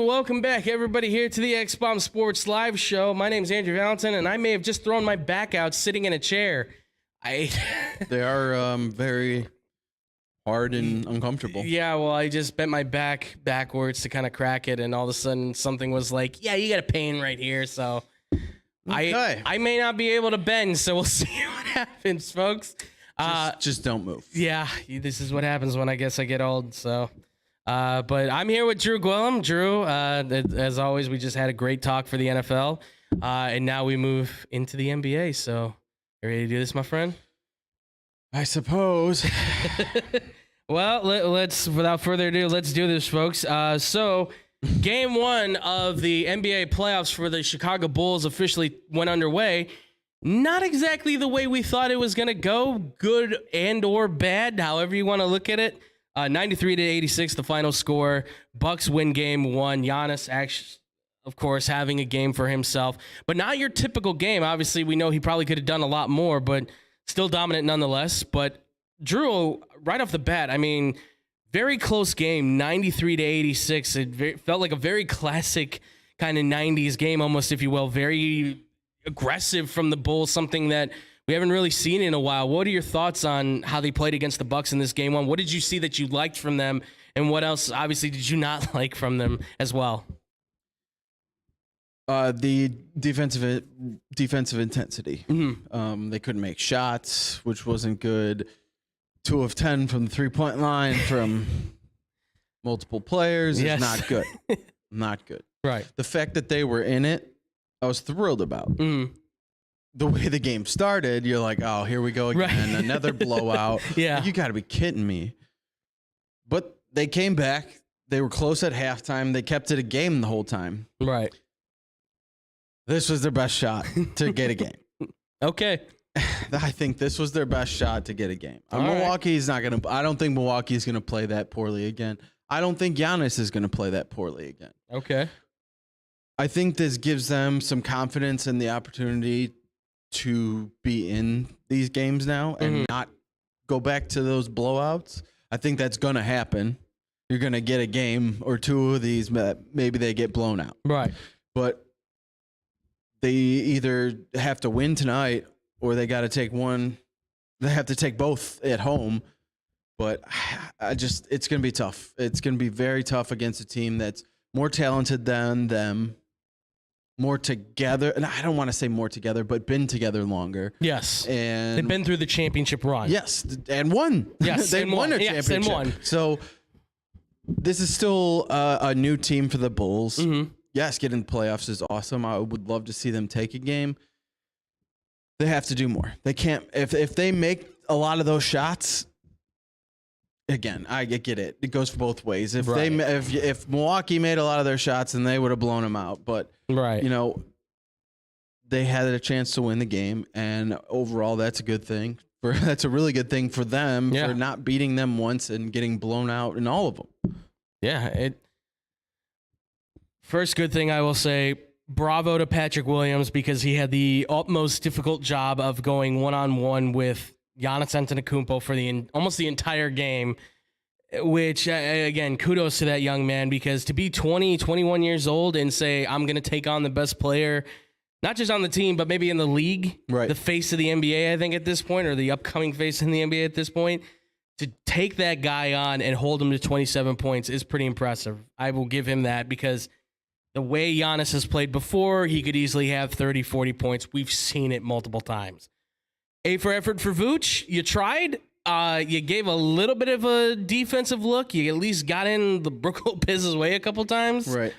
S1: Welcome back, everybody, here to the X-Bomb Sports Live Show. My name's Andrew Valentin, and I may have just thrown my back out sitting in a chair. They
S2: are very hard and uncomfortable.
S1: Yeah, well, I just bent my back backwards to kind of crack it, and all of a sudden something was like, yeah, you got a pain right here, so okay. I may not be able to bend, so we'll see what happens, folks.
S2: Just don't move.
S1: Yeah, this is what happens when I guess I get old, so... but I'm here with Drew Gwillem. Drew, as always, we just had a great talk for the NFL, and now we move into the NBA. So, you ready to do this, my friend?
S2: I suppose.
S1: Well, let's, without further ado, let's do this, folks. So, game one of the NBA playoffs for the Chicago Bulls officially went underway. Not exactly the way we thought it was going to go, good and or bad, however you want to look at it. 93-86, the final score. Bucks win game one. Giannis, actually, of course, having a game for himself, but not your typical game. Obviously, we know he probably could have done a lot more, but still dominant nonetheless. But Drew, right off the bat, I mean, very close game, 93-86. It felt like a very classic kind of 90s game, almost, if you will. Very aggressive from the Bulls, something that we haven't really seen in a while. What are your thoughts on how they played against the Bucks in this game one? What did you see that you liked from them, and what else, obviously, did you not like from them as well?
S2: The defensive intensity. They couldn't make shots, which wasn't good. 2 of 10 from the 3-point line from multiple players is not good. Not good.
S1: Right.
S2: The fact that they were in it, I was thrilled about. The way the game started, you're like, oh, here we go again. Right. Another blowout.
S1: Yeah.
S2: You got to be kidding me. But they came back. They were close at halftime. They kept it a game the whole time.
S1: Right.
S2: This was their best shot to get a game.
S1: Okay.
S2: I think this was their best shot to get a game. Milwaukee's not going to. I don't think Milwaukee's going to play that poorly again. I don't think Giannis is going to play that poorly again.
S1: Okay.
S2: I think this gives them some confidence in the opportunity to be in these games now and not go back to those blowouts. I think that's going to happen. You're going to get a game or two of these, maybe they get blown out.
S1: Right.
S2: But they either have to win tonight or they got to take one. They have to take both at home. But it's going to be tough. It's going to be very tough against a team that's more talented than them, more together. And I don't want to say more together, but been together longer.
S1: Yes.
S2: And
S1: they've been through the championship run.
S2: Yes. And won.
S1: Yes.
S2: They won a championship.
S1: Yes, and won.
S2: So this is still a new team for the Bulls. Yes, getting the playoffs is awesome. I would love to see them take a game. They have to do more. They can't. If they make a lot of those shots, again, I get it. It goes both ways. If if Milwaukee made a lot of their shots, then they would have blown them out. But they had a chance to win the game, and overall, that's a good thing. That's a really good thing for them for not beating them once and getting blown out in all of them.
S1: Yeah. First good thing I will say, bravo to Patrick Williams, because he had the utmost difficult job of going one-on-one with Giannis Antetokounmpo for almost the entire game, which, again, kudos to that young man, because to be 20, 21 years old and say, I'm going to take on the best player, not just on the team, but maybe in the league, the face of the NBA, I think, at this point, or the upcoming face in the NBA at this point, to take that guy on and hold him to 27 points is pretty impressive. I will give him that, because the way Giannis has played before, he could easily have 30, 40 points. We've seen it multiple times. A for effort for Vooch. You tried. You gave a little bit of a defensive look. You at least got in the Brook Lopez's way a couple times.
S2: Right.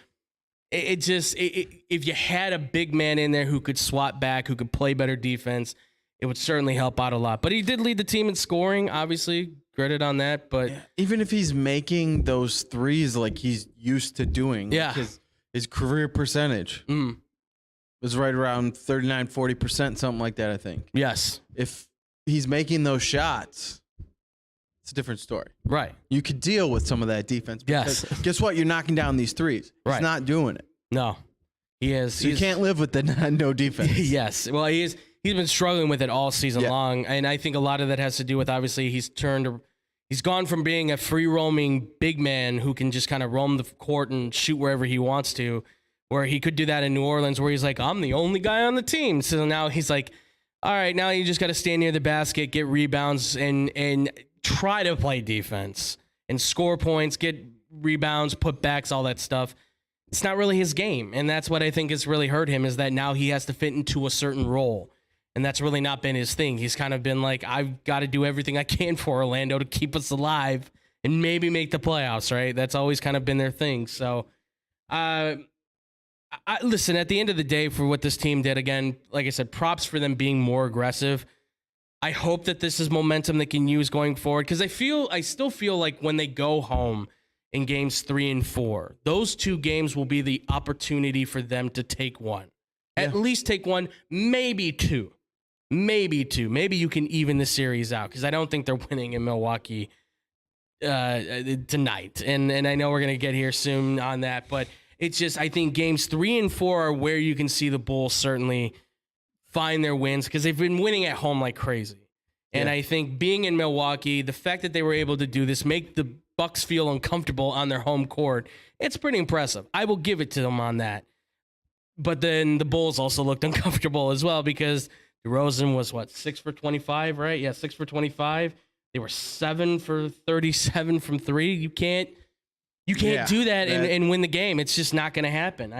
S1: If you had a big man in there who could swat back, who could play better defense, it would certainly help out a lot. But he did lead the team in scoring, obviously. Credit on that. But
S2: even if he's making those threes like he's used to doing, his career percentage was right around 39, 40%, something like that, I think.
S1: Yes.
S2: If he's making those shots, it's a different story.
S1: Right.
S2: You could deal with some of that defense.
S1: Yes.
S2: Guess what? You're knocking down these threes.
S1: Right.
S2: He's not doing it.
S1: No. He is.
S2: So you can't live with the no defense.
S1: Yes. Well, he's been struggling with it all season long. And I think a lot of that has to do with, obviously, he's gone from being a free roaming big man who can just kind of roam the court and shoot wherever he wants to, where he could do that in New Orleans, where he's like, I'm the only guy on the team. So now he's like, all right, now you just got to stand near the basket, get rebounds, and try to play defense and score points, get rebounds, put backs, all that stuff. It's not really his game. And that's what I think has really hurt him, is that now he has to fit into a certain role. And that's really not been his thing. He's kind of been like, I've got to do everything I can for Orlando to keep us alive and maybe make the playoffs, right? That's always kind of been their thing. So, listen, at the end of the day, for what this team did, again, like I said, props for them being more aggressive. I hope that this is momentum they can use going forward, because I still feel like when they go home in games 3 and 4, those two games will be the opportunity for them to take one. At least take one, maybe two. Maybe two. Maybe you can even the series out, because I don't think they're winning in Milwaukee tonight. And I know we're going to get here soon on that, but it's just, I think games 3 and 4 are where you can see the Bulls certainly find their wins, because they've been winning at home like crazy. And I think being in Milwaukee, the fact that they were able to do this, make the Bucks feel uncomfortable on their home court. It's pretty impressive. I will give it to them on that. But then the Bulls also looked uncomfortable as well because DeRozan was, 6 for 25, right? Yeah, 6 for 25. They were 7 for 37 from 3. You can't do that and win the game. It's just not going to happen.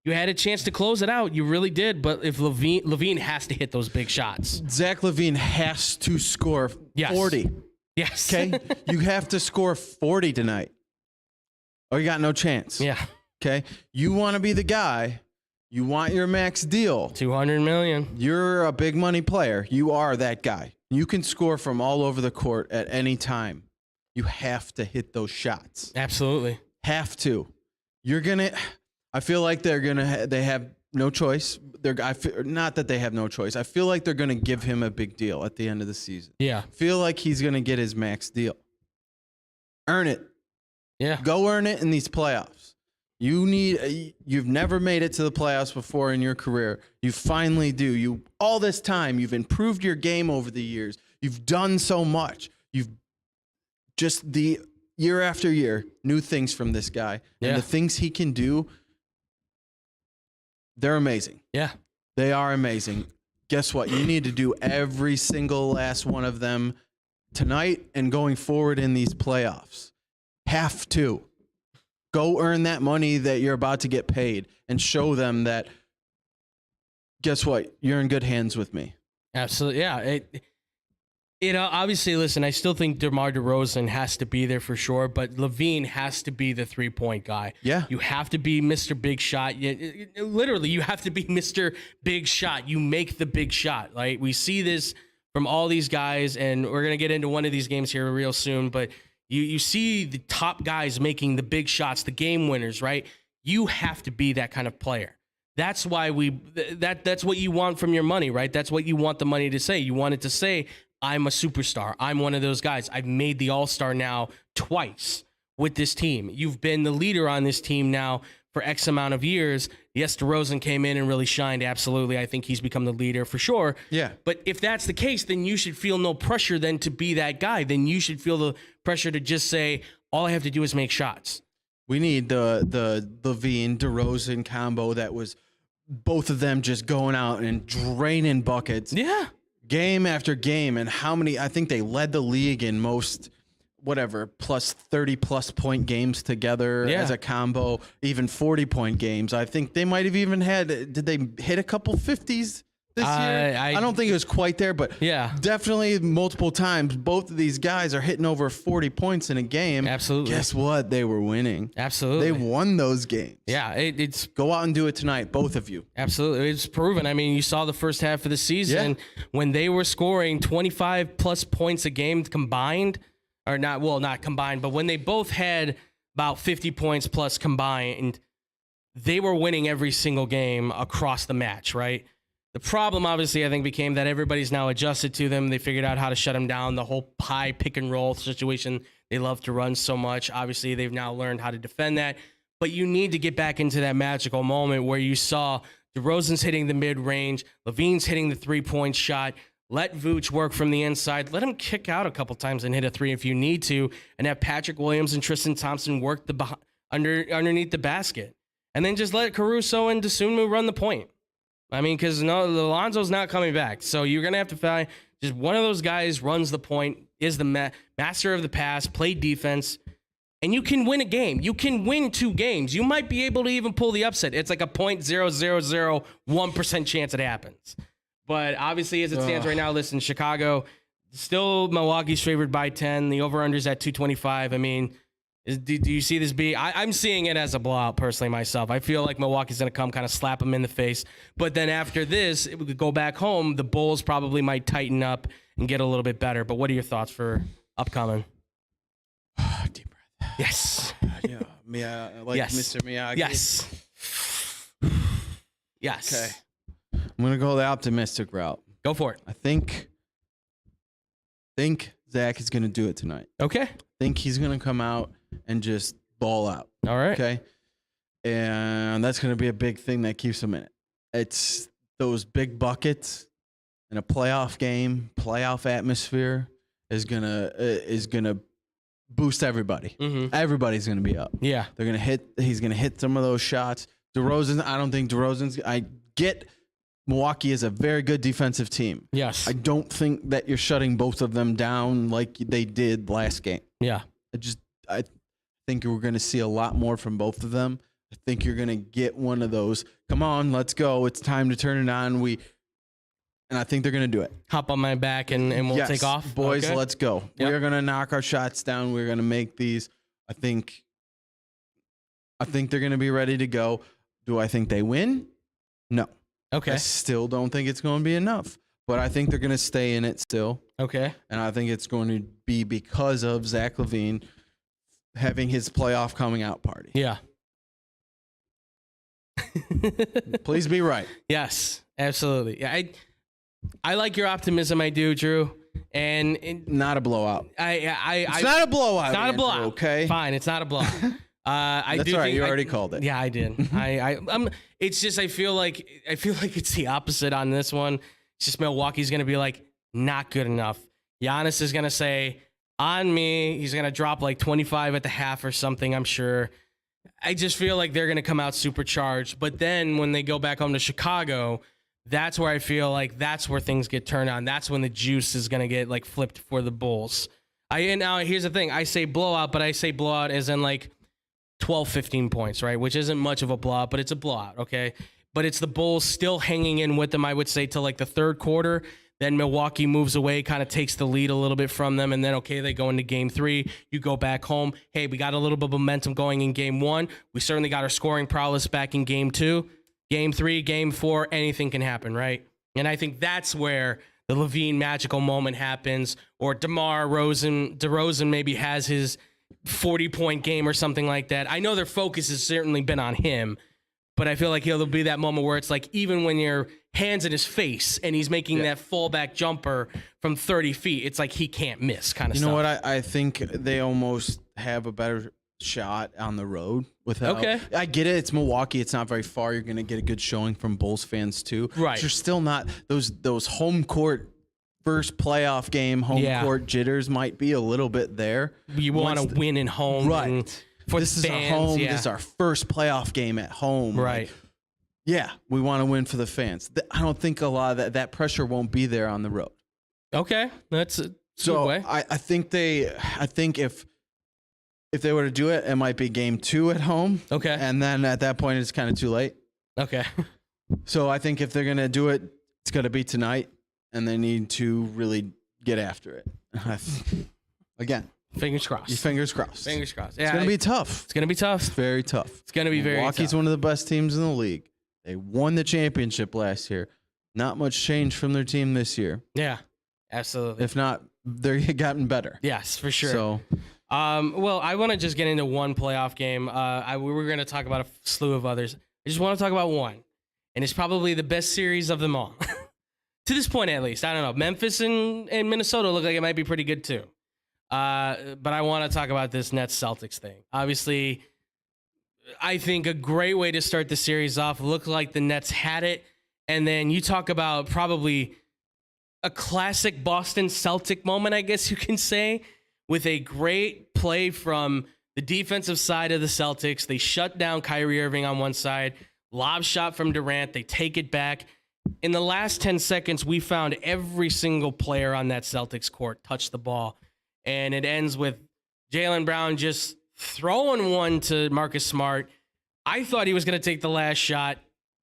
S1: You had a chance to close it out. You really did. But if Levine has to hit those big shots.
S2: Zach LaVine has to score 40.
S1: Yes.
S2: Okay? You have to score 40 tonight, or you got no chance.
S1: Yeah.
S2: Okay? You want to be the guy. You want your max deal.
S1: $200 million.
S2: You're a big money player. You are that guy. You can score from all over the court at any time. You have to hit those shots.
S1: Absolutely.
S2: Have to. I feel like they have no choice. Not that they have no choice. I feel like they're going to give him a big deal at the end of the season.
S1: Yeah.
S2: Feel like he's going to get his max deal. Earn it.
S1: Yeah.
S2: Go earn it in these playoffs. You've never made it to the playoffs before in your career. You finally do. All this time, you've improved your game over the years. You've done so much. You've just the year after year, new things from this guy.
S1: Yeah.
S2: And the things he can do, they're amazing.
S1: Yeah.
S2: They are amazing. Guess what? You need to do every single last one of them tonight and going forward in these playoffs. Have to. Go earn that money that you're about to get paid and show them that, guess what? You're in good hands with me.
S1: Absolutely. Yeah. Obviously, listen, I still think DeMar DeRozan has to be there for sure, but LaVine has to be the 3-point guy.
S2: Yeah.
S1: You have to be Mr. Big Shot. Literally, you have to be Mr. Big Shot. You make the big shot. Right? We see this from all these guys, and we're going to get into one of these games here real soon, but you see the top guys making the big shots, the game winners, right? You have to be that kind of player. That's why that's what you want from your money, right? That's what you want the money to say. You want it to say, I'm a superstar. I'm one of those guys. I've made the All-Star now twice with this team. You've been the leader on this team now for X amount of years. Yes, DeRozan came in and really shined. Absolutely. I think he's become the leader for sure.
S2: Yeah.
S1: But if that's the case, then you should feel no pressure then to be that guy. Then you should feel the pressure to just say, all I have to do is make shots.
S2: We need the LaVine DeRozan combo that was both of them just going out and draining buckets.
S1: Yeah.
S2: Game after game. And how many, I think they led the league in most, plus 30+ point games together as a combo, even 40-point games. I think they might have even had, did they hit a couple 50s this year? I don't think it was quite there, but definitely multiple times. Both of these guys are hitting over 40 points in a game.
S1: Absolutely.
S2: Guess what? They were winning.
S1: Absolutely.
S2: They won those games.
S1: Yeah. It's
S2: go out and do it tonight, both of you.
S1: Absolutely. It's proven. I mean, you saw the first half of the season when they were scoring 25+ points a game combined, or not combined, but when they both had about 50 points plus combined, they were winning every single game across the match, right? The problem, obviously, I think became that everybody's now adjusted to them. They figured out how to shut them down. The whole high pick and roll situation they love to run so much. Obviously, they've now learned how to defend that. But you need to get back into that magical moment where you saw DeRozan's hitting the mid-range, LaVine's hitting the three-point shot. Let Vooch work from the inside. Let him kick out a couple times and hit a three if you need to, and have Patrick Williams and Tristan Thompson work underneath the basket. And then just let Caruso and DeSumo run the point. I mean, because Alonzo's not coming back. So you're going to have to find just one of those guys runs the point, is the master of the pass, play defense, and you can win a game. You can win 2 games. You might be able to even pull the upset. It's like a 0.0001% chance it happens. But obviously, as it stands right now, listen, Chicago, still Milwaukee's favored by 10. The over-under's at 225. I mean, do you see this be? I'm seeing it as a blowout, personally, myself. I feel like Milwaukee's going to come kind of slap them in the face. But then after this, we could go back home. The Bulls probably might tighten up and get a little bit better. But what are your thoughts for upcoming?
S2: Deep breath.
S1: Yes.
S2: Mr. Miyagi.
S1: Yes. Yes.
S2: Okay. I'm going to go the optimistic route.
S1: Go for it.
S2: I think Zach is going to do it tonight.
S1: Okay.
S2: I think he's going to come out and just ball out.
S1: All right.
S2: Okay. And that's going to be a big thing that keeps him in it. It's those big buckets in a playoff game, playoff atmosphere is going to boost everybody. Everybody's going to be up.
S1: Yeah.
S2: They're going to hit. He's going to hit some of those shots. DeRozan, I don't think DeRozan's. I get Milwaukee is a very good defensive team.
S1: Yes.
S2: I don't think that you're shutting both of them down like they did last game.
S1: Yeah.
S2: I think we're going to see a lot more from both of them. I think you're going to get one of those. Come on, let's go. It's time to turn it on. And I think they're going to do it.
S1: Hop on my back and we'll take off.
S2: Boys,
S1: Okay.
S2: let's go.
S1: Yep.
S2: We're going to knock our shots down. We're going to make these. I think they're going to be ready to go. Do I think they win? No.
S1: Okay.
S2: I still don't think it's going to be enough. But I think they're going to stay in it still.
S1: Okay.
S2: And I think it's going to be because of Zach LaVine having his playoff coming out party.
S1: Yeah.
S2: Please be right.
S1: Yes, absolutely. Yeah, I like your optimism. I do, Drew. And
S2: Not a blowout.
S1: it's
S2: not a blowout.
S1: It's not
S2: Andrew,
S1: a blowout.
S2: Okay.
S1: Fine. It's not a blowout. I
S2: That's
S1: do
S2: all right.
S1: think
S2: You already called it.
S1: Yeah, I did. It's just I feel like it's the opposite on this one. It's just Milwaukee's gonna be like not good enough. Giannis is gonna say on me. He's gonna drop like 25 at the half or something. I'm sure. I just feel like they're gonna come out supercharged. But then when they go back home to Chicago, that's where I feel like that's where things get turned on. That's when the juice is gonna get like flipped for the Bulls. And now here's the thing. I say blowout, but I say blowout as in like 12, 15 points, right? Which isn't much of a blowout, but it's a blowout, okay? But it's the Bulls still hanging in with them, I would say, till like the third quarter. Then Milwaukee moves away, kind of takes the lead a little bit from them. And then, okay, they go into game 3. You go back home. Hey, we got a little bit of momentum going in game 1. We certainly got our scoring prowess back in game 2. Game 3, game 4, anything can happen, right? And I think that's where the LaVine magical moment happens, or DeRozan maybe has his 40-point game or something like that. I know their focus has certainly been on him, but I feel like there'll be that moment where it's like even when your hand's in his face and he's making that fallback jumper from 30 feet, it's like he can't miss kind of stuff.
S2: You know what? I think they almost have a better shot on the road without.
S1: Okay.
S2: I get it. It's Milwaukee. It's not very far. You're going to get a good showing from Bulls fans too.
S1: Right.
S2: But you're still not those home court first playoff game court jitters might be a little bit there.
S1: You want to win in home,
S2: right?
S1: And for
S2: this
S1: the fans,
S2: is our home.
S1: Yeah.
S2: This is our first playoff game at home.
S1: Right.
S2: Like, yeah, we want to win for the fans. I don't think a lot of that pressure won't be there on the road.
S1: Okay, that's a
S2: So
S1: good way.
S2: I think if they were to do it, it might be game 2 at home.
S1: Okay.
S2: And then at that point, it's kind of too late.
S1: Okay.
S2: So I think if they're going to do it, it's going to be tonight, and they need to really get after it. Again,
S1: Fingers crossed.
S2: fingers crossed.
S1: Fingers crossed. Yeah,
S2: It's going to be tough.
S1: It's gonna be tough.
S2: Very tough.
S1: It's gonna be very
S2: Milwaukee's
S1: tough.
S2: one of the best teams in the league. They won the championship last year. Not much change from their team this year.
S1: Yeah, absolutely.
S2: If not, they've gotten better.
S1: Yes, for sure.
S2: So
S1: Well, I want to just get into one playoff game. We were going to talk about a slew of others. I just want to talk about one, and it's probably the best series of them all. To this point, at least. I don't know. Memphis and Minnesota look like it might be pretty good, too. But I want to talk about this Nets-Celtics thing. Obviously, I think a great way to start the series off. Looked like the Nets had it, and then you talk about probably a classic Boston Celtic moment, I guess you can say, with a great play from the defensive side of the Celtics. They shut down Kyrie Irving on one side, lob shot from Durant. They take it back. In the last 10 seconds, we found every single player on that Celtics court touch the ball. And it ends with Jaylen Brown just throwing one to Marcus Smart. I thought he was going to take the last shot.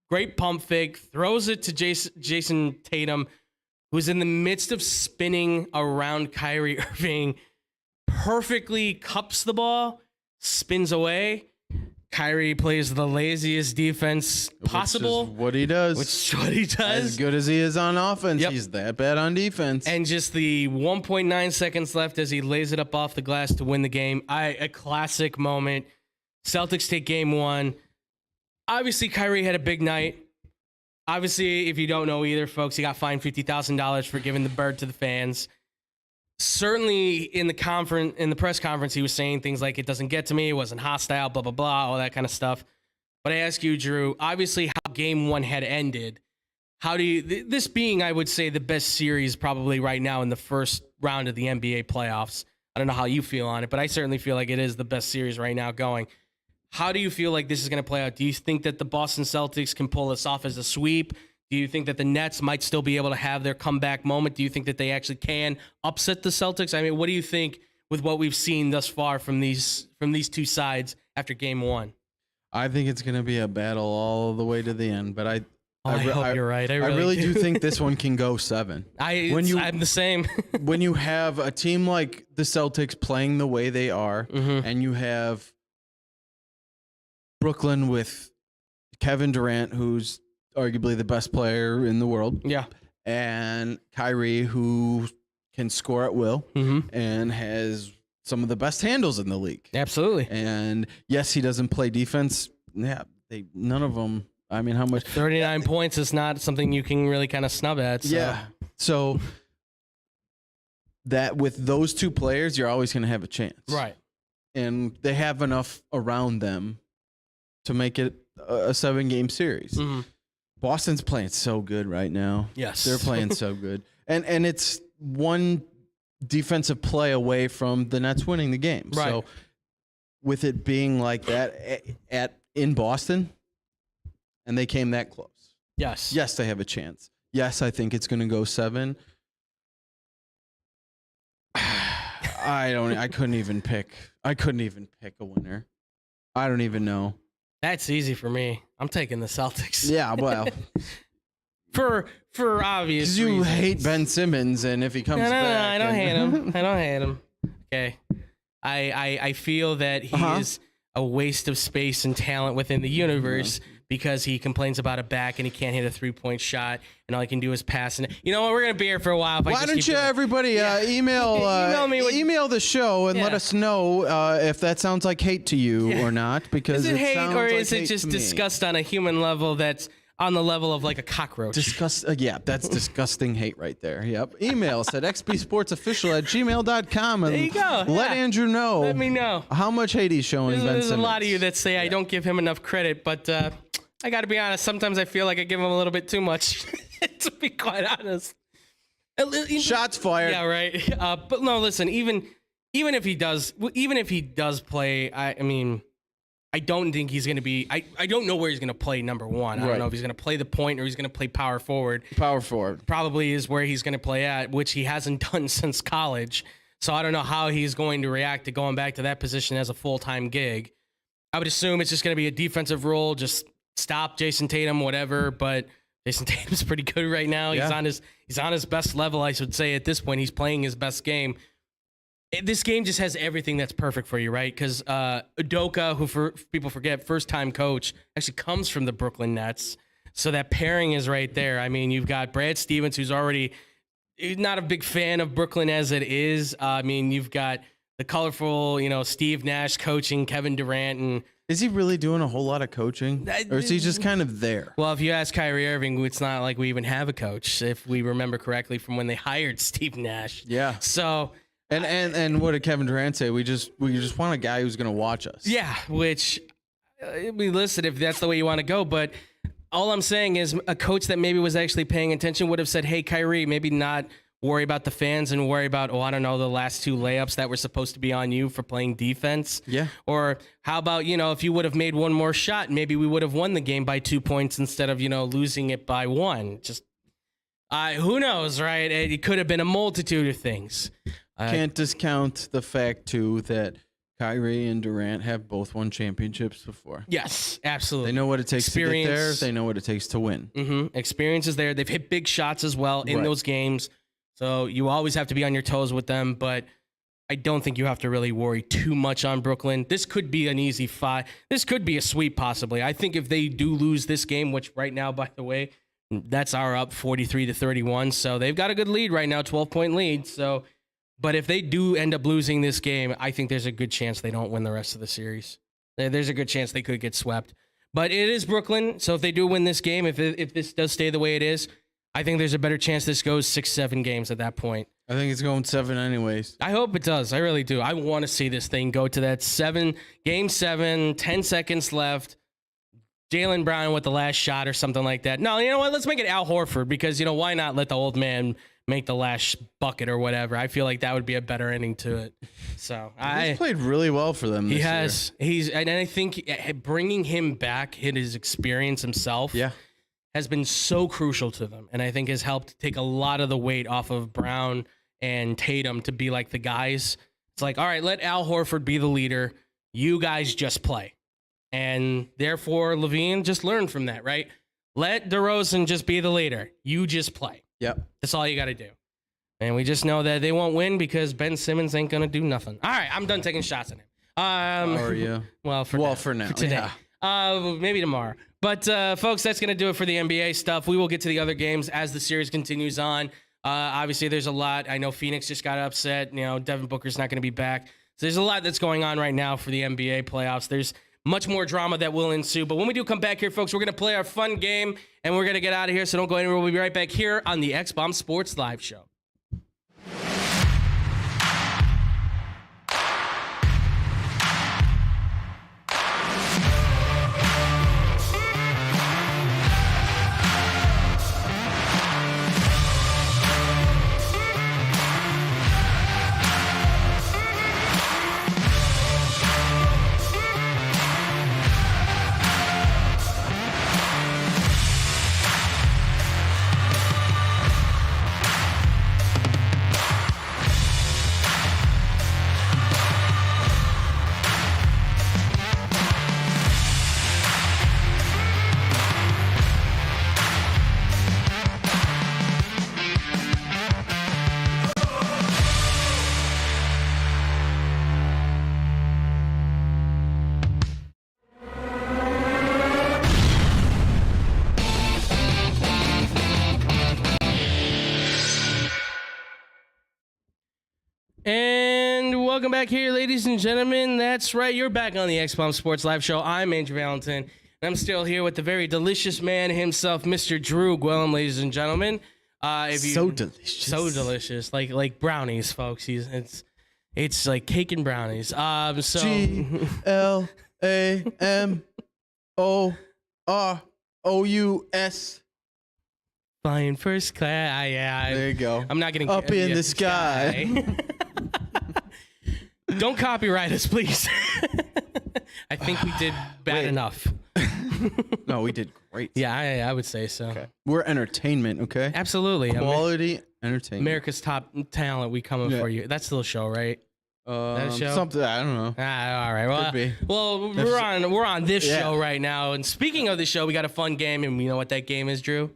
S1: Great pump fake. Throws it to Jason Tatum, who's in the midst of spinning around Kyrie Irving. Perfectly cups the ball, spins away. Kyrie plays the laziest defense possible.
S2: Which is what he does.
S1: Which is what he does.
S2: As good as he is on offense,
S1: Yep.
S2: he's that bad on defense.
S1: And just the 1.9 seconds left as he lays it up off the glass to win the game. A classic moment. Celtics take game 1. Obviously, Kyrie had a big night. Obviously, if you don't know either, folks, he got fined $50,000 for giving the bird to the fans. Certainly in the press conference, he was saying things like, it doesn't get to me, it wasn't hostile, blah, blah, blah, all that kind of stuff. But I ask you, Drew, obviously how game 1 had ended, how do you, this being, I would say, the best series probably right now in the first round of the NBA playoffs, I don't know how you feel on it, but I certainly feel like it is the best series right now going. How do you feel like this is going to play out? Do you think that the Boston Celtics can pull this off as a sweep? Do you think that the Nets might still be able to have their comeback moment? Do you think that they actually can upset the Celtics? I mean, what do you think with what we've seen thus far from these two sides after game one?
S2: I think it's going to be a battle all the way to the end, but I
S1: hope you're right. I
S2: really do think this one can go 7.
S1: I'm the same.
S2: When you have a team like the Celtics playing the way they are, and you have Brooklyn with Kevin Durant, who's arguably the best player in the world.
S1: Yeah.
S2: And Kyrie, who can score at will and has some of the best handles in the league.
S1: Absolutely.
S2: And yes, he doesn't play defense. Yeah, none of them. I mean, how much?
S1: 39 points is not something you can really kind of snub at. So.
S2: Yeah. So that with those two players, you're always going to have a chance.
S1: Right.
S2: And they have enough around them to make it a 7-game series. Boston's playing so good right now.
S1: Yes.
S2: They're playing so good. And it's one defensive play away from the Nets winning the game.
S1: Right.
S2: So with it being like that in Boston, and they came that close.
S1: Yes.
S2: Yes, they have a chance. Yes, I think it's going to go 7. I couldn't even pick a winner. I don't even know.
S1: That's easy for me. I'm taking the Celtics.
S2: Yeah, well,
S1: for obvious
S2: because you
S1: reasons.
S2: hate Ben Simmons, and if he comes back,
S1: I don't hate him. I don't hate him. Okay, I feel that he is a waste of space and talent within the universe because he complains about a back and he can't hit a 3-point shot, and all he can do is pass. And you know what? We're gonna be here for a while.
S2: Why don't you, everybody, email the show and let us know if that sounds like hate to you or not? Because
S1: is it hate,
S2: sounds
S1: or
S2: like
S1: is it
S2: hate
S1: just
S2: to me.
S1: disgust on a human level that's on the level of like a cockroach?
S2: Yeah, that's disgusting hate right there. Yep. Email us at xbsportsofficial@gmail.com and
S1: There you go.
S2: let Andrew know.
S1: Let me know.
S2: How much hate he's showing Ben Simmons.
S1: There's a lot of you that say I don't give him enough credit, but I got to be honest. Sometimes I feel like I give him a little bit too much, to be quite honest.
S2: Shots fired.
S1: Yeah, right. But no, listen. Even if he does play, I mean, I don't think he's going to be. I don't know where he's going to play. Number one, I don't know if he's going to play the point or he's going to play power forward.
S2: Power forward
S1: probably is where he's going to play at, which he hasn't done since college. So I don't know how he's going to react to going back to that position as a full-time gig. I would assume it's just going to be a defensive role, just stop Jason Tatum, whatever. But Jason Tatum's pretty good right now.
S2: Yeah.
S1: He's on his best level, I should say. At this point, he's playing his best game. This game just has everything that's perfect for you, right? Because Udoka, who people forget, first-time coach, actually comes from the Brooklyn Nets. So that pairing is right there. I mean, you've got Brad Stevens, who's already not a big fan of Brooklyn as it is. I mean, you've got the colorful, Steve Nash coaching Kevin Durant. And
S2: is he really doing a whole lot of coaching? Or is he just kind of there?
S1: Well, if you ask Kyrie Irving, it's not like we even have a coach, if we remember correctly from when they hired Steve Nash.
S2: Yeah.
S1: So...
S2: And what did Kevin Durant say? We just want a guy who's going to watch us.
S1: Yeah, which, listen, if that's the way you want to go. But all I'm saying is a coach that maybe was actually paying attention would have said, hey, Kyrie, maybe not worry about the fans and worry about, the last 2 layups that were supposed to be on you for playing defense.
S2: Yeah.
S1: Or how about, if you would have made one more shot, maybe we would have won the game by 2 points instead of, losing it by 1. Just, who knows, right? It could have been a multitude of things.
S2: Can't discount the fact, too, that Kyrie and Durant have both won championships before.
S1: Yes, absolutely.
S2: They know what it takes to get there. They know what it takes to win.
S1: Experience is there. They've hit big shots as well in those games. So you always have to be on your toes with them. But I don't think you have to really worry too much on Brooklyn. This could be an easy 5. This could be a sweep, possibly. I think if they do lose this game, which right now, by the way, that's our up 43-31. So they've got a good lead right now, 12-point lead. So... But if they do end up losing this game, I think there's a good chance they don't win the rest of the series. There's a good chance they could get swept. But it is Brooklyn, so if they do win this game, if this does stay the way it is, I think there's a better chance this goes 6-7 games at that point.
S2: I think it's going 7 anyways.
S1: I hope it does. I really do. I want to see this thing go to that game 7, 10 seconds left. Jaylen Brown with the last shot or something like that. No, you know what? Let's make it Al Horford because, why not let the old man make the last bucket or whatever? I feel like that would be a better ending to it. So
S2: he's played really well for them.
S1: He
S2: this
S1: has.
S2: year.
S1: And I think bringing him back, his experience himself, has been so crucial to them, and I think has helped take a lot of the weight off of Brown and Tatum to be like the guys. It's like, all right, let Al Horford be the leader. You guys just play. And therefore, Levine just learned from that, right? Let DeRozan just be the leader. You just play.
S2: Yep.
S1: That's all you got to do. And we just know that they won't win because Ben Simmons ain't going to do nothing. All right, I'm done taking shots at him.
S2: How are you?
S1: Well, for now. For today. Yeah. Maybe tomorrow. But, folks, that's going to do it for the NBA stuff. We will get to the other games as the series continues on. Obviously, there's a lot. I know Phoenix just got upset. Devin Booker's not going to be back. So there's a lot that's going on right now for the NBA playoffs. There's much more drama that will ensue. But when we do come back here, folks, we're going to play our fun game, and we're going to get out of here. So don't go anywhere. We'll be right back here on the X-Bomb Sports Live Show. And welcome back here, ladies and gentlemen. That's right, you're back on the X-Bomb Sports Live Show. I'm Andrew Valentin, and I'm still here with the very delicious man himself, Mr. Drew Gwellum, ladies and gentlemen.
S2: So delicious.
S1: So delicious. Like brownies, folks. It's like cake and brownies.
S2: GLAMOROUS.
S1: Flying first class. Yeah.
S2: There you go.
S1: I'm not getting
S2: up in the sky.
S1: Don't copyright us, please. I think we did bad enough.
S2: No, we did great.
S1: Yeah, I would say so.
S2: Okay. We're entertainment, okay?
S1: Absolutely.
S2: Quality entertainment.
S1: America's Top Talent, we coming for you. That's still a show, right? That show?
S2: Something, I don't know.
S1: All right. Well, we're on this show right now. And speaking of the show, we got a fun game, and you know what that game is, Drew?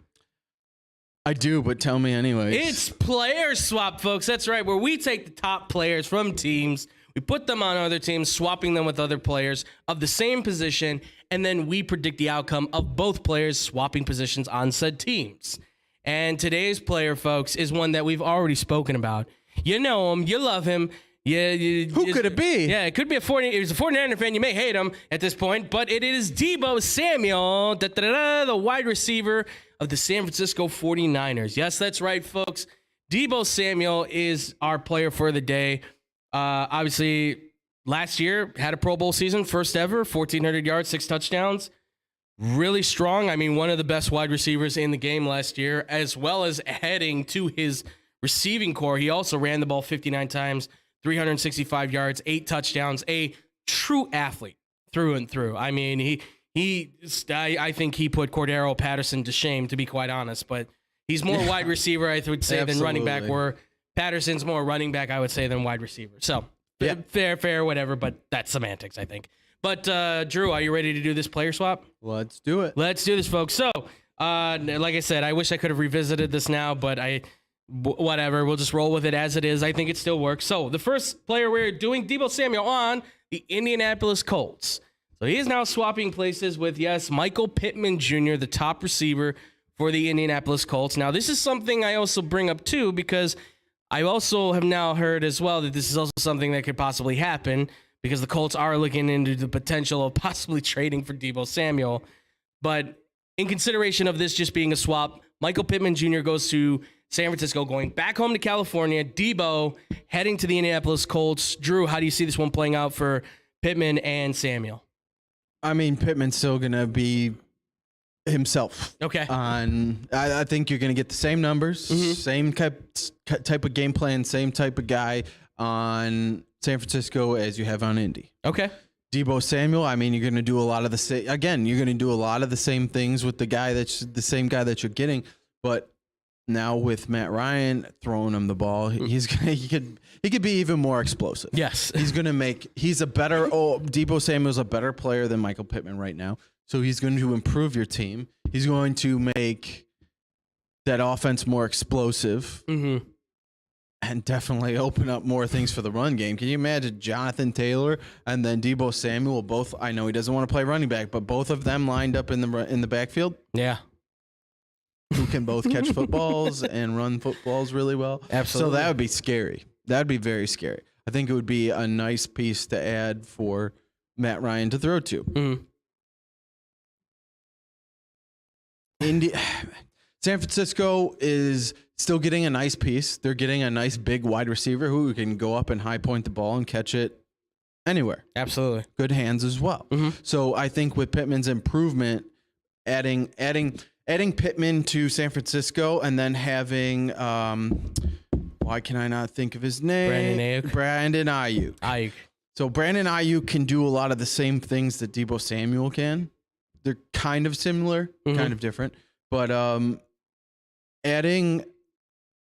S2: I do, but tell me anyways.
S1: It's player swap, folks. That's right, where we take the top players from teams, we put them on other teams, swapping them with other players of the same position, and then we predict the outcome of both players swapping positions on said teams. And today's player, folks, is one that we've already spoken about. You know him, you love him.
S2: Who could it be?
S1: Yeah, it could be a 49er fan. You may hate him at this point, but it is Deebo Samuel, the wide receiver of the San Francisco 49ers. Yes, that's right, folks. Deebo Samuel is our player for the day. Obviously, last year had a Pro Bowl season, first ever, 1,400 yards, 6 touchdowns. Really strong. I mean, one of the best wide receivers in the game last year, as well as heading to his receiving core. He also ran the ball 59 times, 365 yards, 8 touchdowns. A true athlete through and through. I mean, I think he put Cordero Patterson to shame, to be quite honest. But he's more wide receiver, I would say, than running back. Where Patterson's more running back, I would say, than wide receiver. So fair, whatever. But that's semantics, I think. But Drew, are you ready to do this player swap?
S2: Let's do it.
S1: Let's do this, folks. So, like I said, I wish I could have revisited this now, but whatever. We'll just roll with it as it is. I think it still works. So the first player we're doing, Deebo Samuel on the Indianapolis Colts. So he is now swapping places with, Michael Pittman Jr., the top receiver for the Indianapolis Colts. Now, this is something I also bring up, too, because I also have now heard as well that this is also something that could possibly happen because the Colts are looking into the potential of possibly trading for Deebo Samuel. But in consideration of this just being a swap, Michael Pittman Jr. goes to San Francisco, going back home to California. Deebo heading to the Indianapolis Colts. Drew, how do you see this one playing out for Pittman and Samuel?
S2: I mean, Pittman's still going to be himself.
S1: Okay.
S2: I think you're going to get the same numbers, same type of game plan, same type of guy on San Francisco as you have on Indy.
S1: Okay.
S2: Deebo Samuel, I mean, you're going to do a lot of the same. Again, you're going to do a lot of the same things with the same guy that you're getting, but now with Matt Ryan throwing him the ball, he could be even more explosive.
S1: Yes.
S2: Deebo Samuel's a better player than Michael Pittman right now. So he's going to improve your team. He's going to make that offense more explosive.
S1: Mm-hmm.
S2: And definitely open up more things for the run game. Can you imagine Jonathan Taylor and then Deebo Samuel both? I know he doesn't want to play running back, but both of them lined up in the backfield.
S1: Yeah,
S2: who can both catch footballs and run footballs really well.
S1: Absolutely.
S2: So that would be scary. That would be very scary. I think it would be a nice piece to add for Matt Ryan to throw to.
S1: Mm-hmm.
S2: San Francisco is still getting a nice piece. They're getting a nice big wide receiver who can go up and high point the ball and catch it anywhere.
S1: Absolutely.
S2: Good hands as well.
S1: Mm-hmm.
S2: So I think with Pittman's improvement, adding Pittman to San Francisco and then having why can I not think of his name? Brandon Ayuk. So Brandon Ayuk can do a lot of the same things that Deebo Samuel can. They're kind of similar, kind of different. But adding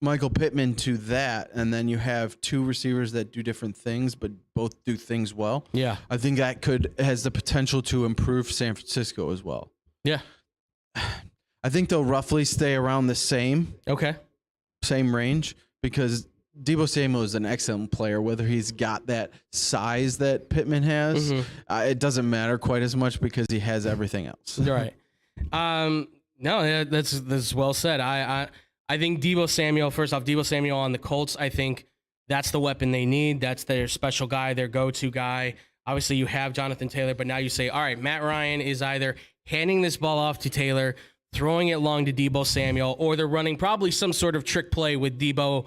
S2: Michael Pittman to that, and then you have two receivers that do different things, but both do things well.
S1: Yeah.
S2: I think that has the potential to improve San Francisco as well.
S1: Yeah.
S2: I think they'll roughly stay around the same range because Deebo Samuel is an excellent player. Whether he's got that size that Pittman has, it doesn't matter quite as much because he has everything else.
S1: Right. No, that's well said. I think Deebo Samuel on the Colts, I think that's the weapon they need. That's their special guy, their go-to guy. Obviously, you have Jonathan Taylor, but now you say, all right, Matt Ryan is either handing this ball off to Taylor, throwing it long to Deebo Samuel, or they're running probably some sort of trick play with Deebo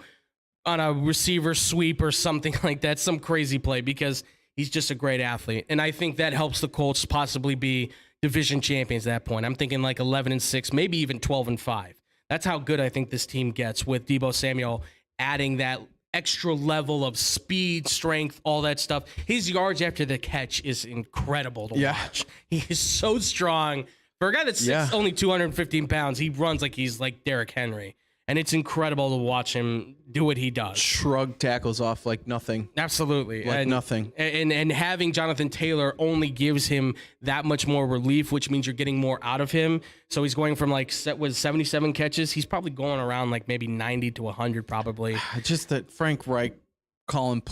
S1: on a receiver sweep or something like that, some crazy play, because he's just a great athlete. And I think that helps the Colts possibly be division champions at that point. I'm thinking like 11-6, maybe even 12-5. That's how good I think this team gets with Deebo Samuel adding that extra level of speed, strength, all that stuff. His yards after the catch is incredible to watch. He is so strong. For a guy that's only 215 pounds, he runs like he's like Derrick Henry. And it's incredible to watch him do what he does.
S2: Shrug tackles off like nothing.
S1: Absolutely.
S2: Nothing.
S1: And having Jonathan Taylor only gives him that much more relief, which means you're getting more out of him. So he's going from 77 catches. He's probably going around like maybe 90 to 100 probably.
S2: Just that Frank Reich calling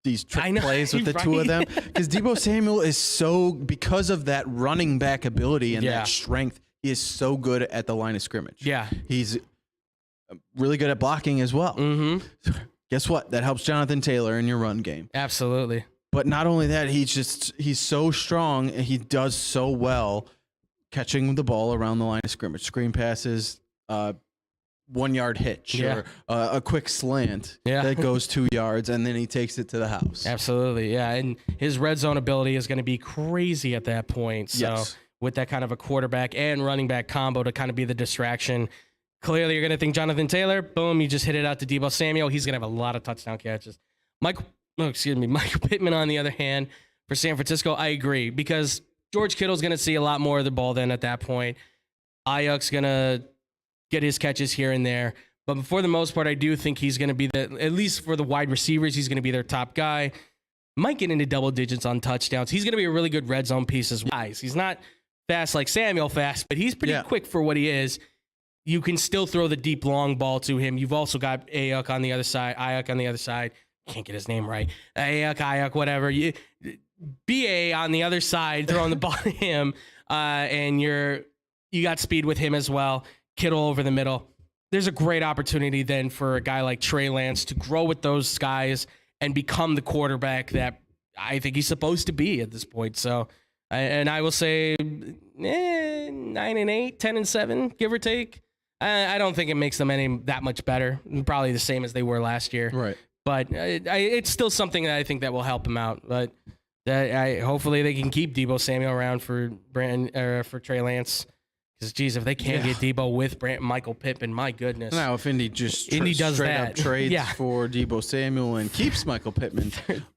S2: these trick plays with the two of them. Because Deebo Samuel is because of that running back ability and that strength, he is so good at the line of scrimmage. Yeah. He's really good at blocking as well. So guess what? That helps Jonathan Taylor in your run game.
S1: Absolutely.
S2: But not only that, he's so strong and he does so well catching the ball around the line of scrimmage. Screen passes, 1 yard hitch, or a quick slant that goes 2 yards, and then he takes it to the house.
S1: Absolutely. Yeah. And his red zone ability is going to be crazy at that point. So with that kind of a quarterback and running back combo to kind of be the distraction. Clearly, you're going to think Jonathan Taylor. Boom, you just hit it out to Deebo Samuel. He's going to have a lot of touchdown catches. Michael Pittman, on the other hand, for San Francisco, I agree, because George Kittle's going to see a lot more of the ball then at that point. Ayuk's going to get his catches here and there. But for the most part, I do think he's going to be at least for the wide receivers, he's going to be their top guy. Might get into double digits on touchdowns. He's going to be a really good red zone piece as well. He's not fast like Samuel fast, but he's pretty quick for what he is. You can still throw the deep long ball to him. You've also got Ayuk on the other side. Can't get his name right. Ayuk, whatever. BA on the other side throwing the ball to him. And you got speed with him as well. Kittle over the middle. There's a great opportunity then for a guy like Trey Lance to grow with those guys and become the quarterback that I think he's supposed to be at this point. So, and I will say 9-8, 10-7, give or take. I don't think it makes them that much better. Probably the same as they were last year.
S2: Right.
S1: But it's still something that I think that will help them out. But hopefully they can keep Deebo Samuel around for Trey Lance, Because, geez, if they can't get Debo with Michael Pittman, my goodness.
S2: Now, if Indy just
S1: does
S2: straight
S1: that.
S2: up trades for Deebo Samuel and keeps Michael Pittman,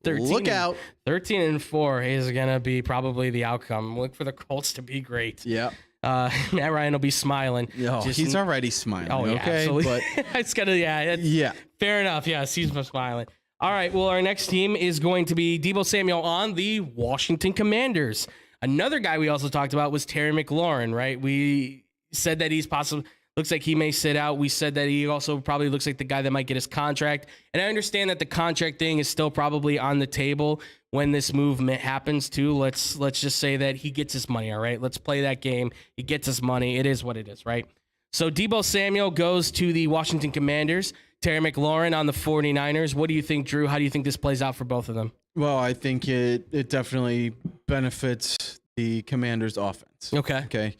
S2: look out.
S1: 13-4 is going to be probably the outcome. Look for the Colts to be great.
S2: Yeah.
S1: Matt Ryan will be smiling.
S2: Oh, he's already smiling.
S1: Oh, yeah,
S2: okay,
S1: absolutely.
S2: but
S1: it's gonna, fair enough. Yeah, he's smiling. All right. Well, our next team is going to be Deebo Samuel on the Washington Commanders. Another guy we also talked about was Terry McLaurin. Right? We said that he's possible. Looks like he may sit out. We said that he also probably looks like the guy that might get his contract. And I understand that the contract thing is still probably on the table when this movement happens too. Let's just say that he gets his money. All right. Let's play that game. He gets his money. It is what it is, right? So Deebo Samuel goes to the Washington Commanders. Terry McLaurin on the 49ers. What do you think, Drew? How do you think this plays out for both of them?
S2: Well, I think it definitely benefits the Commanders' offense. Okay.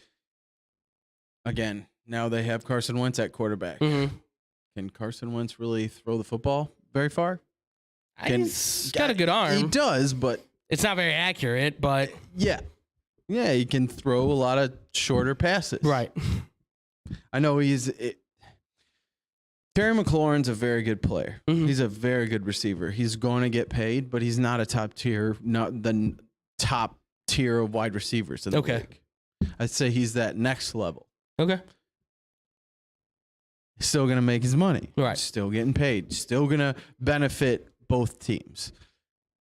S2: Again, now they have Carson Wentz at quarterback.
S1: Mm-hmm.
S2: Can Carson Wentz really throw the football very far?
S1: He's got a good arm.
S2: He does, but
S1: it's not very accurate, but
S2: yeah, he can throw a lot of shorter passes.
S1: Right.
S2: I know Terry McLaurin's a very good player.
S1: Mm-hmm.
S2: He's a very good receiver. He's going to get paid, but he's not a top tier, not the top tier of wide receivers in the league. I'd say he's that next level.
S1: Okay.
S2: Still going to make his money.
S1: Right.
S2: Still getting paid. Still going to benefit both teams.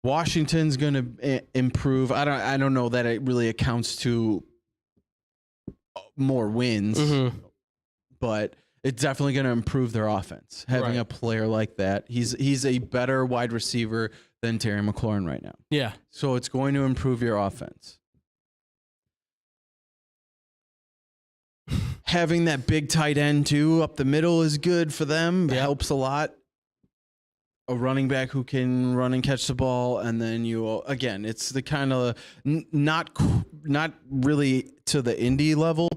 S2: Washington's going to improve. I don't know that it really accounts to more wins, but it's definitely going to improve their offense. Having a player like that, he's a better wide receiver than Terry McLaurin right now.
S1: Yeah.
S2: So it's going to improve your offense. Having that big tight end too up the middle is good for them. It helps a lot. A running back who can run and catch the ball, and then it's the kind of not really to the indie level,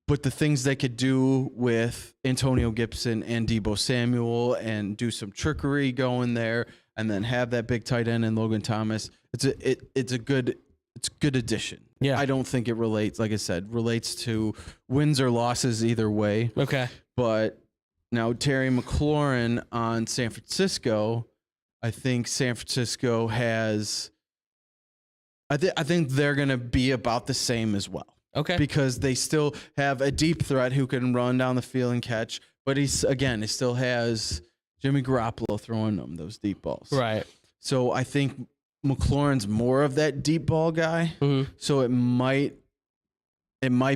S2: but the things they could do with Antonio Gibson and Deebo Samuel and do some trickery going there, and then have that big tight end and Logan Thomas. It's a good addition.
S1: Yeah.
S2: I don't think it relates to wins or losses either way.
S1: Okay.
S2: But now Terry McLaurin on San Francisco, I think San Francisco has. I think they're going to be about the same as well.
S1: Okay.
S2: Because they still have a deep threat who can run down the field and catch, but he still has Jimmy Garoppolo throwing them those deep balls.
S1: Right.
S2: So I think McLaurin's more of that deep ball guy.
S1: Mm-hmm.
S2: So it might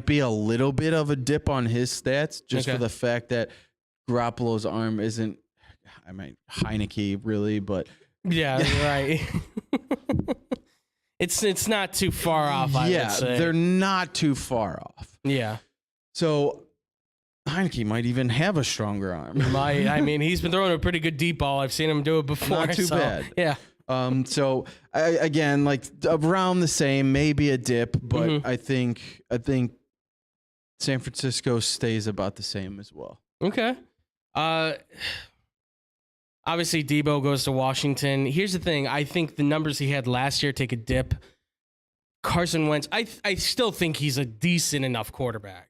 S2: be a little bit of a dip on his stats just for the fact that Garoppolo's arm isn't, Heineke really, but
S1: yeah, right. It's not too far off. I would say.
S2: They're not too far off.
S1: Yeah.
S2: So Heineke might even have a stronger arm.
S1: He's been throwing a pretty good deep ball. I've seen him do it before.
S2: Not too bad.
S1: Yeah.
S2: So again, like around the same, maybe a dip, but I think San Francisco stays about the same as well.
S1: Okay. Obviously Debo goes to Washington. Here's the thing. I think the numbers he had last year take a dip. Carson Wentz, I still think he's a decent enough quarterback.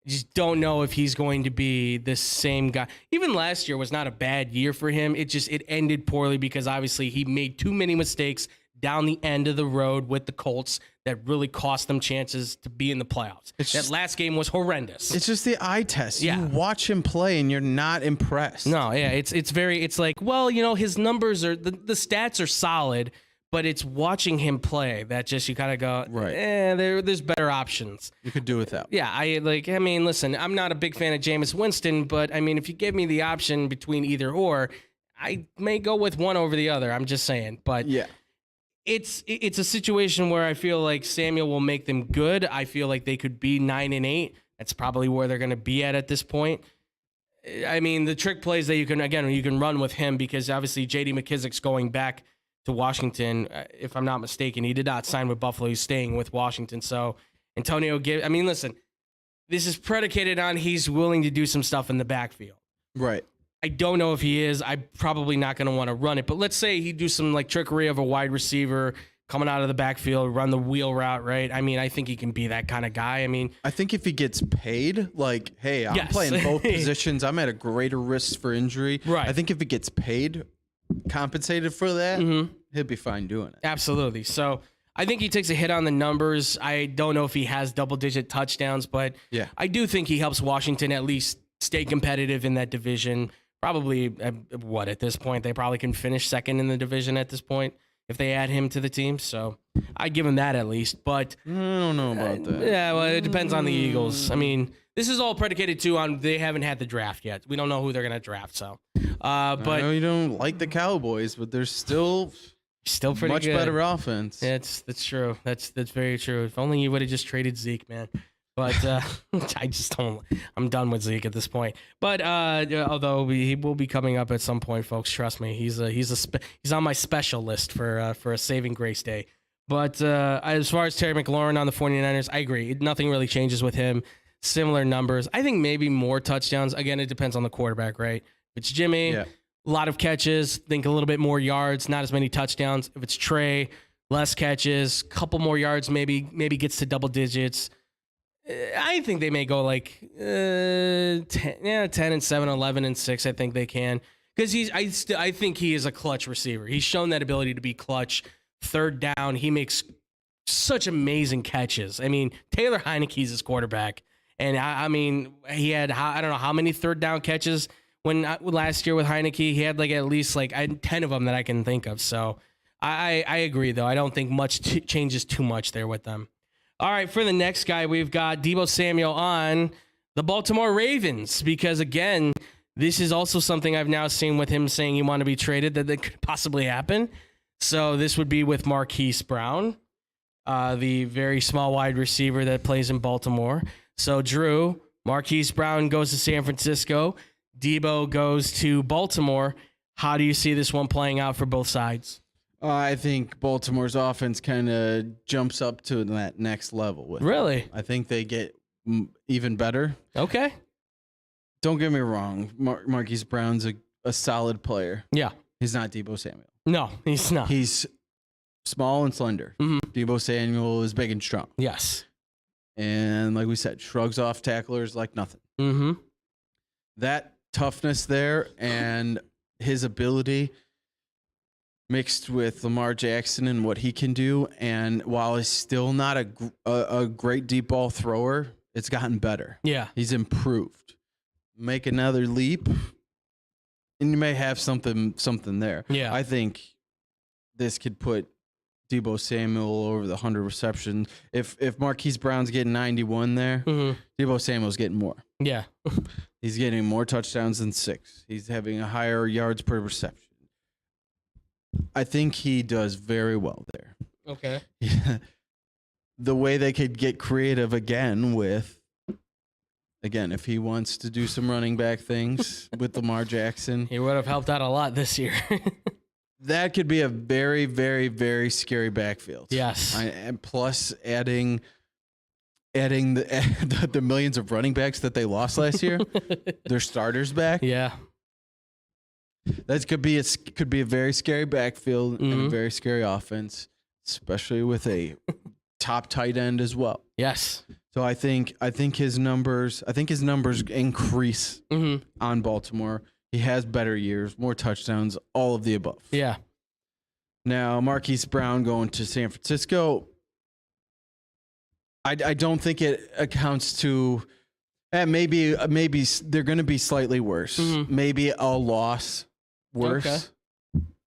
S1: I just don't know if he's going to be the same guy. Even last year was not a bad year for him. It ended poorly because obviously he made too many mistakes down the end of the road with the Colts that really cost them chances to be in the playoffs. That last game was horrendous.
S2: It's just the eye test.
S1: Yeah.
S2: You watch him play and you're not impressed.
S1: No, yeah, it's like, well, his numbers are the stats are solid, but it's watching him play that just you kind of go,
S2: right.
S1: There's better options.
S2: You could do without.
S1: Yeah, listen, I'm not a big fan of Jameis Winston, but if you give me the option between either or, I may go with one over the other. I'm just saying, but
S2: yeah.
S1: It's a situation where I feel like Samuel will make them good. I feel like they could be 9-8. That's probably where they're going to be at this point. The trick plays that you can run with him because obviously J.D. McKissick's going back to Washington, if I'm not mistaken. He did not sign with Buffalo. He's staying with Washington. So Antonio listen, this is predicated on he's willing to do some stuff in the backfield.
S2: Right.
S1: I don't know if he is. I'm probably not going to want to run it. But let's say he do some trickery of a wide receiver, coming out of the backfield, run the wheel route, right? I mean, I think he can be that kind of guy. I mean,
S2: I think if he gets paid, like, hey, I'm
S1: Yes.
S2: playing both positions, I'm at a greater risk for injury.
S1: Right.
S2: I think if he gets paid, compensated for that, he'll be fine doing it.
S1: absolutely. So I think he takes a hit on the numbers. I don't know if he has double-digit touchdowns, but
S2: Yeah.
S1: I do think he helps Washington at least stay competitive in that division. Probably, at this point, they probably can finish second in the division at this point if they add him to the team. So I give him that at least. But
S2: I don't know about that.
S1: yeah, well, it depends on the Eagles. I mean, this is all predicated too on they haven't had the draft yet. We don't know who they're going to draft. So,
S2: I
S1: but
S2: know you don't like the Cowboys, but they're still
S1: pretty
S2: much
S1: good.
S2: better offense.
S1: Yeah, that's true. That's very true. If only you would have just traded Zeke, man. But I just don't. I'm done with Zeke at this point. But although he will be coming up at some point, folks, trust me, he's on my special list for a saving grace day. But as far as Terry McLaurin on the 49ers, I agree. Nothing really changes with him. Similar numbers. I think maybe more touchdowns. Again, it depends on the quarterback, right? If it's Jimmy, a lot of catches. Think a little bit more yards, not as many touchdowns. If it's Trey, less catches, couple more yards, maybe gets to double digits. I think they may go like 10 and 7, 11 and 6. I think they can because I think he is a clutch receiver. He's shown that ability to be clutch. Third down, he makes such amazing catches. I mean, Taylor Heineke's his quarterback, and I mean, he had I don't know how many third down catches when last year with Heineke. He had like at least like 10 of them that I can think of. So I agree though. I don't think much changes too much there with them. All right, for the next guy, we've got Deebo Samuel on the Baltimore Ravens because, again, this is also something I've now seen with him saying he want to be traded that could possibly happen. So this would be with Marquis Brown, the very small wide receiver that plays in Baltimore. So, Drew, Marquis Brown goes to San Francisco. Deebo goes to Baltimore. How do you see this one playing out for both sides?
S2: I think Baltimore's offense kind of jumps up to that next level.
S1: Really?
S2: I think they get even better.
S1: Okay.
S2: Don't get me wrong. Marquise Brown's a solid player.
S1: Yeah.
S2: He's not Deebo Samuel.
S1: No, he's not.
S2: He's small and slender.
S1: Mm-hmm.
S2: Deebo Samuel is big and strong.
S1: Yes.
S2: And like we said, shrugs off tacklers like nothing.
S1: Mm-hmm.
S2: That toughness there and his ability mixed with Lamar Jackson and what he can do. And while he's still not a great deep ball thrower, it's gotten better.
S1: Yeah.
S2: He's improved. Make another leap, and you may have something there.
S1: Yeah.
S2: I think this could put Deebo Samuel over the 100 receptions. If Marquise Brown's getting 91 there, Deebo Samuel's getting more.
S1: Yeah.
S2: He's getting more touchdowns than 6. He's having a higher yards per reception. I think he does very well there.
S1: Okay.
S2: Yeah. The way they could get creative again, if he wants to do some running back things with Lamar Jackson.
S1: He would have helped out a lot this year.
S2: That could be a very, very, very scary backfield.
S1: Yes.
S2: And plus adding the millions of running backs that they lost last year, their starters back.
S1: Yeah.
S2: That could be a very scary backfield and a very scary offense, especially with a top tight end as well.
S1: Yes.
S2: So I think his numbers increase on Baltimore. He has better years, more touchdowns, all of the above.
S1: Yeah.
S2: Now Marquise Brown going to San Francisco. I don't think it accounts to. Maybe they're going to be slightly worse. Maybe a loss worse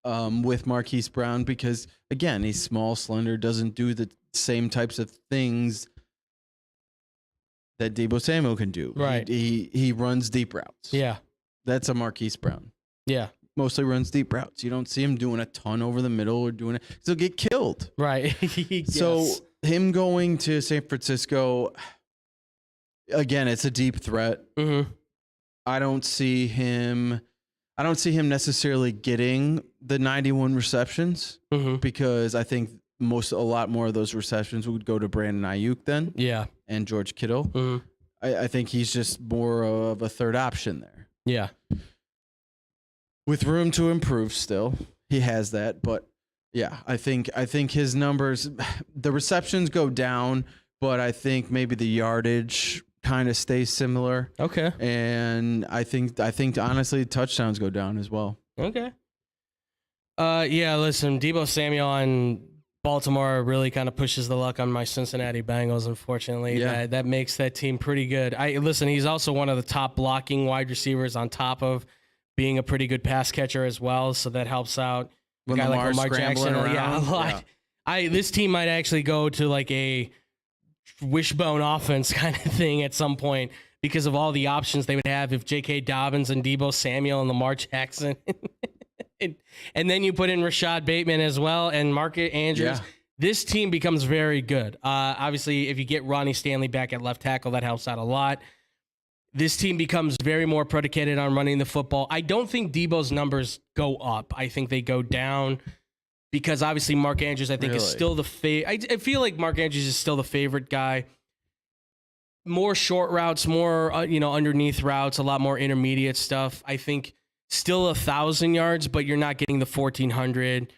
S2: with Marquise Brown because, again, he's small, slender, doesn't do the same types of things that Deebo Samuel can do.
S1: Right.
S2: He runs deep routes.
S1: Yeah.
S2: That's a Marquise Brown.
S1: Yeah.
S2: Mostly runs deep routes. You don't see him doing a ton over the middle or doing it. He'll get killed.
S1: Right. Yes.
S2: So him going to San Francisco, again, it's a deep threat. I don't see him necessarily getting the 91 receptions because I think a lot more of those receptions would go to Brandon Ayuk then.
S1: Yeah.
S2: And George Kittle. I think he's just more of a third option there.
S1: Yeah.
S2: With room to improve still. He has that, but Yeah, I think his numbers, the receptions go down, but I think maybe the yardage kind of stays similar.
S1: Okay.
S2: And I think honestly touchdowns go down as well.
S1: Okay. Yeah, listen, Deebo Samuel on Baltimore really kind of pushes the luck on my Cincinnati Bengals, unfortunately.
S2: Yeah.
S1: That makes that team pretty good. Listen, he's also one of the top blocking wide receivers on top of being a pretty good pass catcher as well, so that helps out.
S2: When
S1: guy like
S2: Lamar's
S1: Lamar Jackson,
S2: scrambling
S1: yeah, a
S2: around,
S1: lot.
S2: yeah.
S1: This team might actually go to like a wishbone offense kind of thing at some point because of all the options they would have if J.K. Dobbins and Deebo Samuel and Lamar Jackson. And then you put in Rashad Bateman as well and Marquis Andrews.
S2: Yeah.
S1: This team becomes very good. Obviously, if you get Ronnie Stanley back at left tackle, that helps out a lot. This team becomes very more predicated on running the football. I don't think Deebo's numbers go up. I think they go down because obviously Mark Andrews, I think, is still the favorite. I feel like Mark Andrews is still the favorite guy. More short routes, more underneath routes, a lot more intermediate stuff. I think still 1,000 yards, but you're not getting the 1,400.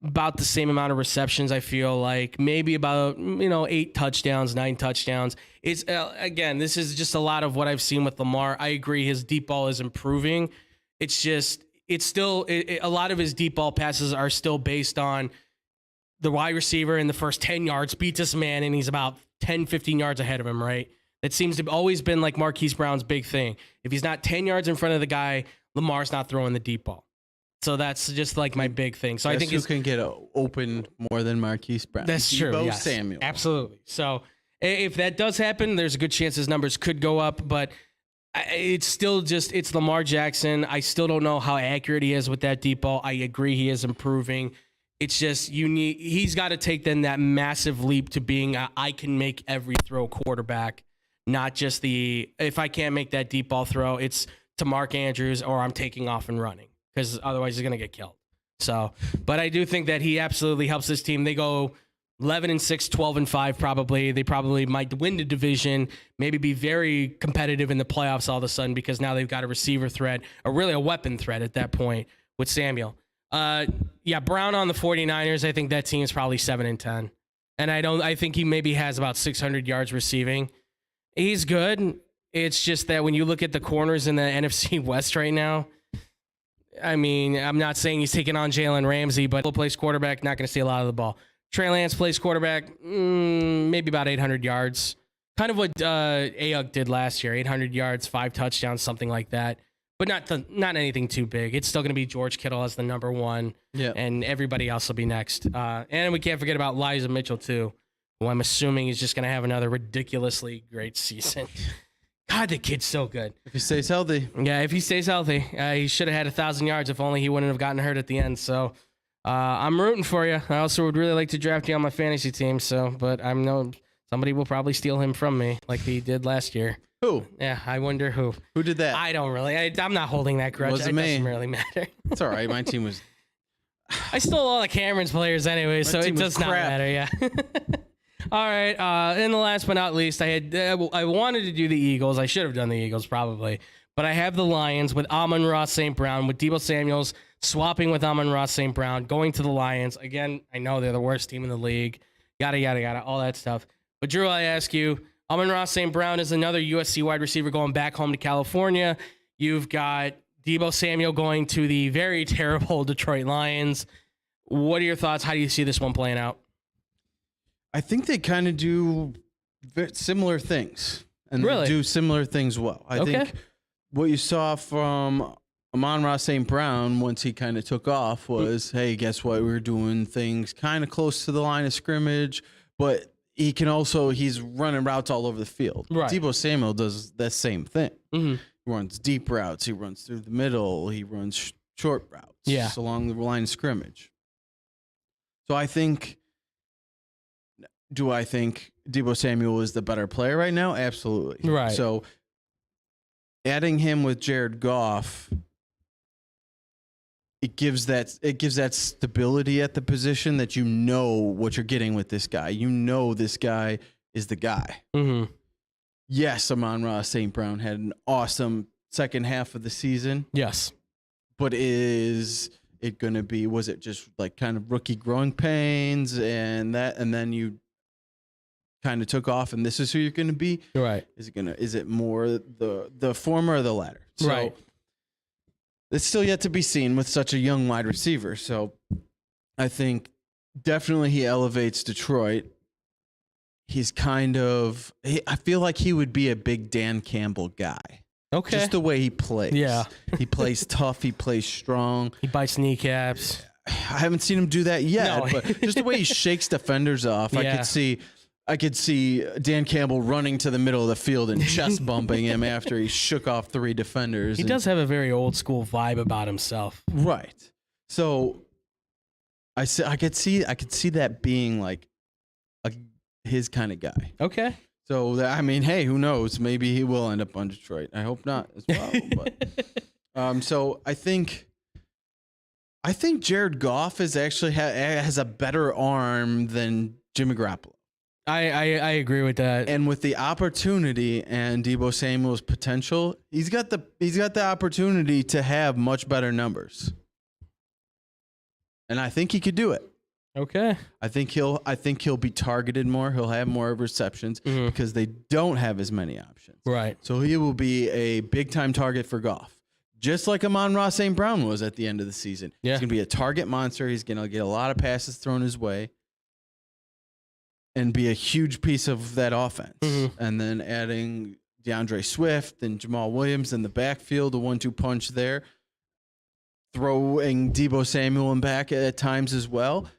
S1: About the same amount of receptions, I feel like. Maybe about 8 touchdowns, 9 touchdowns. It's again, this is just a lot of what I've seen with Lamar. I agree, his deep ball is improving. It's just a lot of his deep ball passes are still based on the wide receiver in the first 10 yards beats this man, and he's about 10, 15 yards ahead of him, right? That seems to have always been like Marquis Brown's big thing. If he's not 10 yards in front of the guy, Lamar's not throwing the deep ball. So that's just like my big thing. So I think
S2: you can get open more than Marquis Brown.
S1: That's true.
S2: Deebo
S1: Yes,
S2: Samuel.
S1: Absolutely. So if that does happen, there's a good chance his numbers could go up, but it's still it's Lamar Jackson. I still don't know how accurate he is with that deep ball. I agree he is improving. It's just he's got to take then that massive leap to being I can make every throw quarterback, not just if I can't make that deep ball throw, it's to Mark Andrews or I'm taking off and running because otherwise he's going to get killed. So, but I do think that he absolutely helps this team. They go 11-6, 12-5 probably. They probably might win the division, maybe be very competitive in the playoffs all of a sudden because now they've got a receiver threat, or really a weapon threat at that point with Samuel. Brown on the 49ers, I think that team's probably 7-10. And I think he maybe has about 600 yards receiving. He's good. It's just that when you look at the corners in the NFC West right now, I mean, I'm not saying he's taking on Jalen Ramsey, but he'll plays quarterback, not going to see a lot of the ball. Trey Lance plays quarterback, maybe about 800 yards. Kind of what Ayuk did last year, 800 yards, 5 touchdowns, something like that. But not anything too big. It's still going to be George Kittle as the number one, and everybody else will be next. And we can't forget about Elijah Mitchell, too, who I'm assuming is just going to have another ridiculously great season. God, the kid's so good.
S2: If he stays healthy.
S1: Yeah, if he stays healthy. He should have had 1,000 yards if only he wouldn't have gotten hurt at the end. So I'm rooting for you. I also would really like to draft you on my fantasy team. But I know somebody will probably steal him from me like he did last year.
S2: Who?
S1: Yeah, I wonder who.
S2: Who did that?
S1: I don't really. I'm not holding that grudge.
S2: Wasn't
S1: It
S2: me.
S1: doesn't really matter.
S2: It's all right. My team was.
S1: I stole all of Cameron's players anyway, so it does not matter. Yeah. All right, and the last but not least, I wanted to do the Eagles. I should have done the Eagles probably, but I have the Lions with Amon-Ra St. Brown, with Deebo Samuels swapping with Amon-Ra St. Brown, going to the Lions. Again, I know they're the worst team in the league, yada, yada, yada, all that stuff. But Drew, I ask you, Amon-Ra St. Brown is another USC wide receiver going back home to California. You've got Deebo Samuel going to the very terrible Detroit Lions. What are your thoughts? How do you see this one playing out?
S2: I think they kind of do similar things, and
S1: really?
S2: they do similar things well. I think what you saw from Amon-Ra St. Brown once he kind of took off was, hey, guess what? We're doing things kind of close to the line of scrimmage, but he's running routes all over the field.
S1: Right.
S2: Deebo Samuel does that same thing.
S1: Mm-hmm.
S2: He runs deep routes. He runs through the middle. He runs short routes along the line of scrimmage. So I think... Do I think Deebo Samuel is the better player right now? Absolutely.
S1: Right.
S2: So adding him with Jared Goff, it gives that stability at the position that you know what you're getting with this guy. You know this guy is the guy.
S1: Mm-hmm.
S2: Yes, Amon-Ra St. Brown had an awesome second half of the season.
S1: Yes.
S2: But is it going to be? Was it just like kind of rookie growing pains and then you kind of took off and this is who you're going to be?
S1: Right.
S2: Is it more the former or the latter? So
S1: Right.
S2: it's still yet to be seen with such a young wide receiver. So I think definitely he elevates Detroit. He's I feel like he would be a big Dan Campbell guy.
S1: Okay.
S2: Just the way he plays.
S1: Yeah.
S2: He plays tough. He plays strong.
S1: He bites kneecaps.
S2: I haven't seen him do that yet,
S1: No.
S2: but just the way he shakes defenders off,
S1: Yeah.
S2: I could see Dan Campbell running to the middle of the field and chest bumping him after he shook off 3 defenders.
S1: He does have a very old school vibe about himself.
S2: Right. So I could see that being like his kind of guy.
S1: Okay.
S2: So I mean, hey, who knows? Maybe he will end up on Detroit. I hope not as well. But so I think Jared Goff is actually has a better arm than Jimmy Garoppolo.
S1: I agree with that.
S2: And with the opportunity and Deebo Samuel's potential, he's got the opportunity to have much better numbers. And I think he could do it.
S1: Okay.
S2: I think he'll be targeted more. He'll have more receptions because they don't have as many options.
S1: Right.
S2: So he will be a big time target for Goff. Just like Amon-Ra St. Brown was at the end of the season.
S1: Yeah.
S2: He's going to be a target monster. He's going to get a lot of passes thrown his way and be a huge piece of that offense. And then adding DeAndre Swift and Jamal Williams in the backfield, a 1-2 punch there. Throwing Deebo Samuel in back at times as well.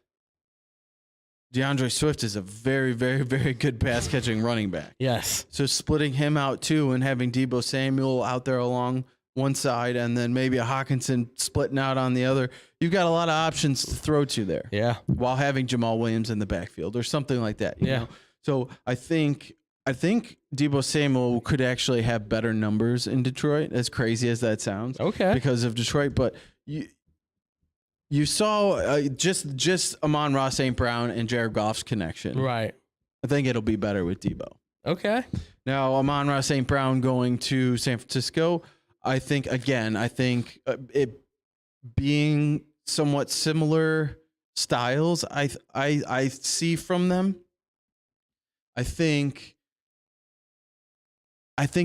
S2: DeAndre Swift is a very, very, very good pass-catching running back.
S1: Yes.
S2: So splitting him out too and having Deebo Samuel out there along one side and then maybe a Hawkinson splitting out on the other, you've got a lot of options to throw to there.
S1: Yeah.
S2: While having Jamal Williams in the backfield or something like that. You know? So I think Deebo Samuel could actually have better numbers in Detroit, as crazy as that sounds.
S1: Okay.
S2: Because of Detroit, but you saw just Amon-Ra St. Brown and Jared Goff's connection.
S1: Right.
S2: I think it'll be better with Debo.
S1: Okay.
S2: Now, Amon-Ra St. Brown going to San Francisco, I think it being somewhat similar styles, I see from them. I think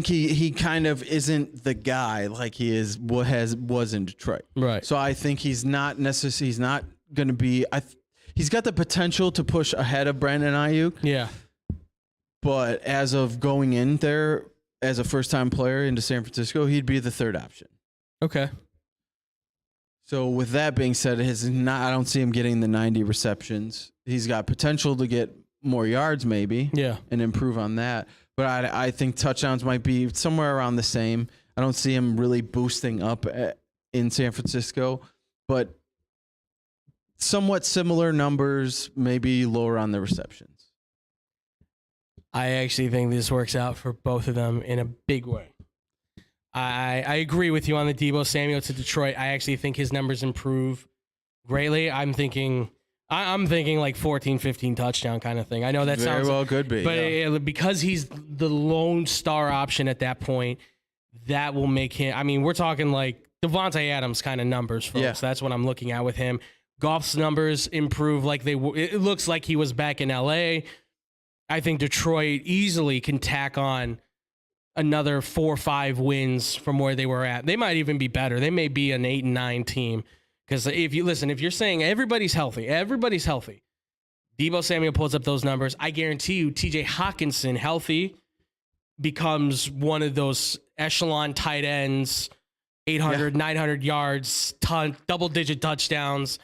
S2: he kind of isn't the guy like he was in Detroit.
S1: Right.
S2: So I think he's not going to be. He's got the potential to push ahead of Brandon Ayuk.
S1: Yeah.
S2: But as of going in there as a first-time player into San Francisco, he'd be the third option.
S1: Okay.
S2: So with that being said, I don't see him getting the 90 receptions. He's got potential to get more yards maybe.
S1: Yeah.
S2: And improve on that. But I think touchdowns might be somewhere around the same. I don't see him really boosting up in San Francisco, but somewhat similar numbers, maybe lower on the receptions.
S1: I actually think this works out for both of them in a big way. I agree with you on the Deebo Samuel to Detroit. I actually think his numbers improve greatly. I'm thinking like 14, 15 touchdown kind of thing. I know that
S2: Very
S1: sounds
S2: well could be.
S1: But because he's the lone star option at that point, that will make him. I mean, we're talking like Devontae Adams kind of numbers, folks.
S2: Yeah.
S1: That's what I'm looking at with him. Goff's numbers improve like it looks like he was back in LA. I think Detroit easily can tack on another 4 or 5 wins from where they were at. They might even be better. They may be an 8-9 team. Because if you're saying everybody's healthy, Deebo Samuel pulls up those numbers. I guarantee you, TJ Hawkinson healthy becomes one of those echelon tight ends, 800, 900 yards, double-digit touchdowns.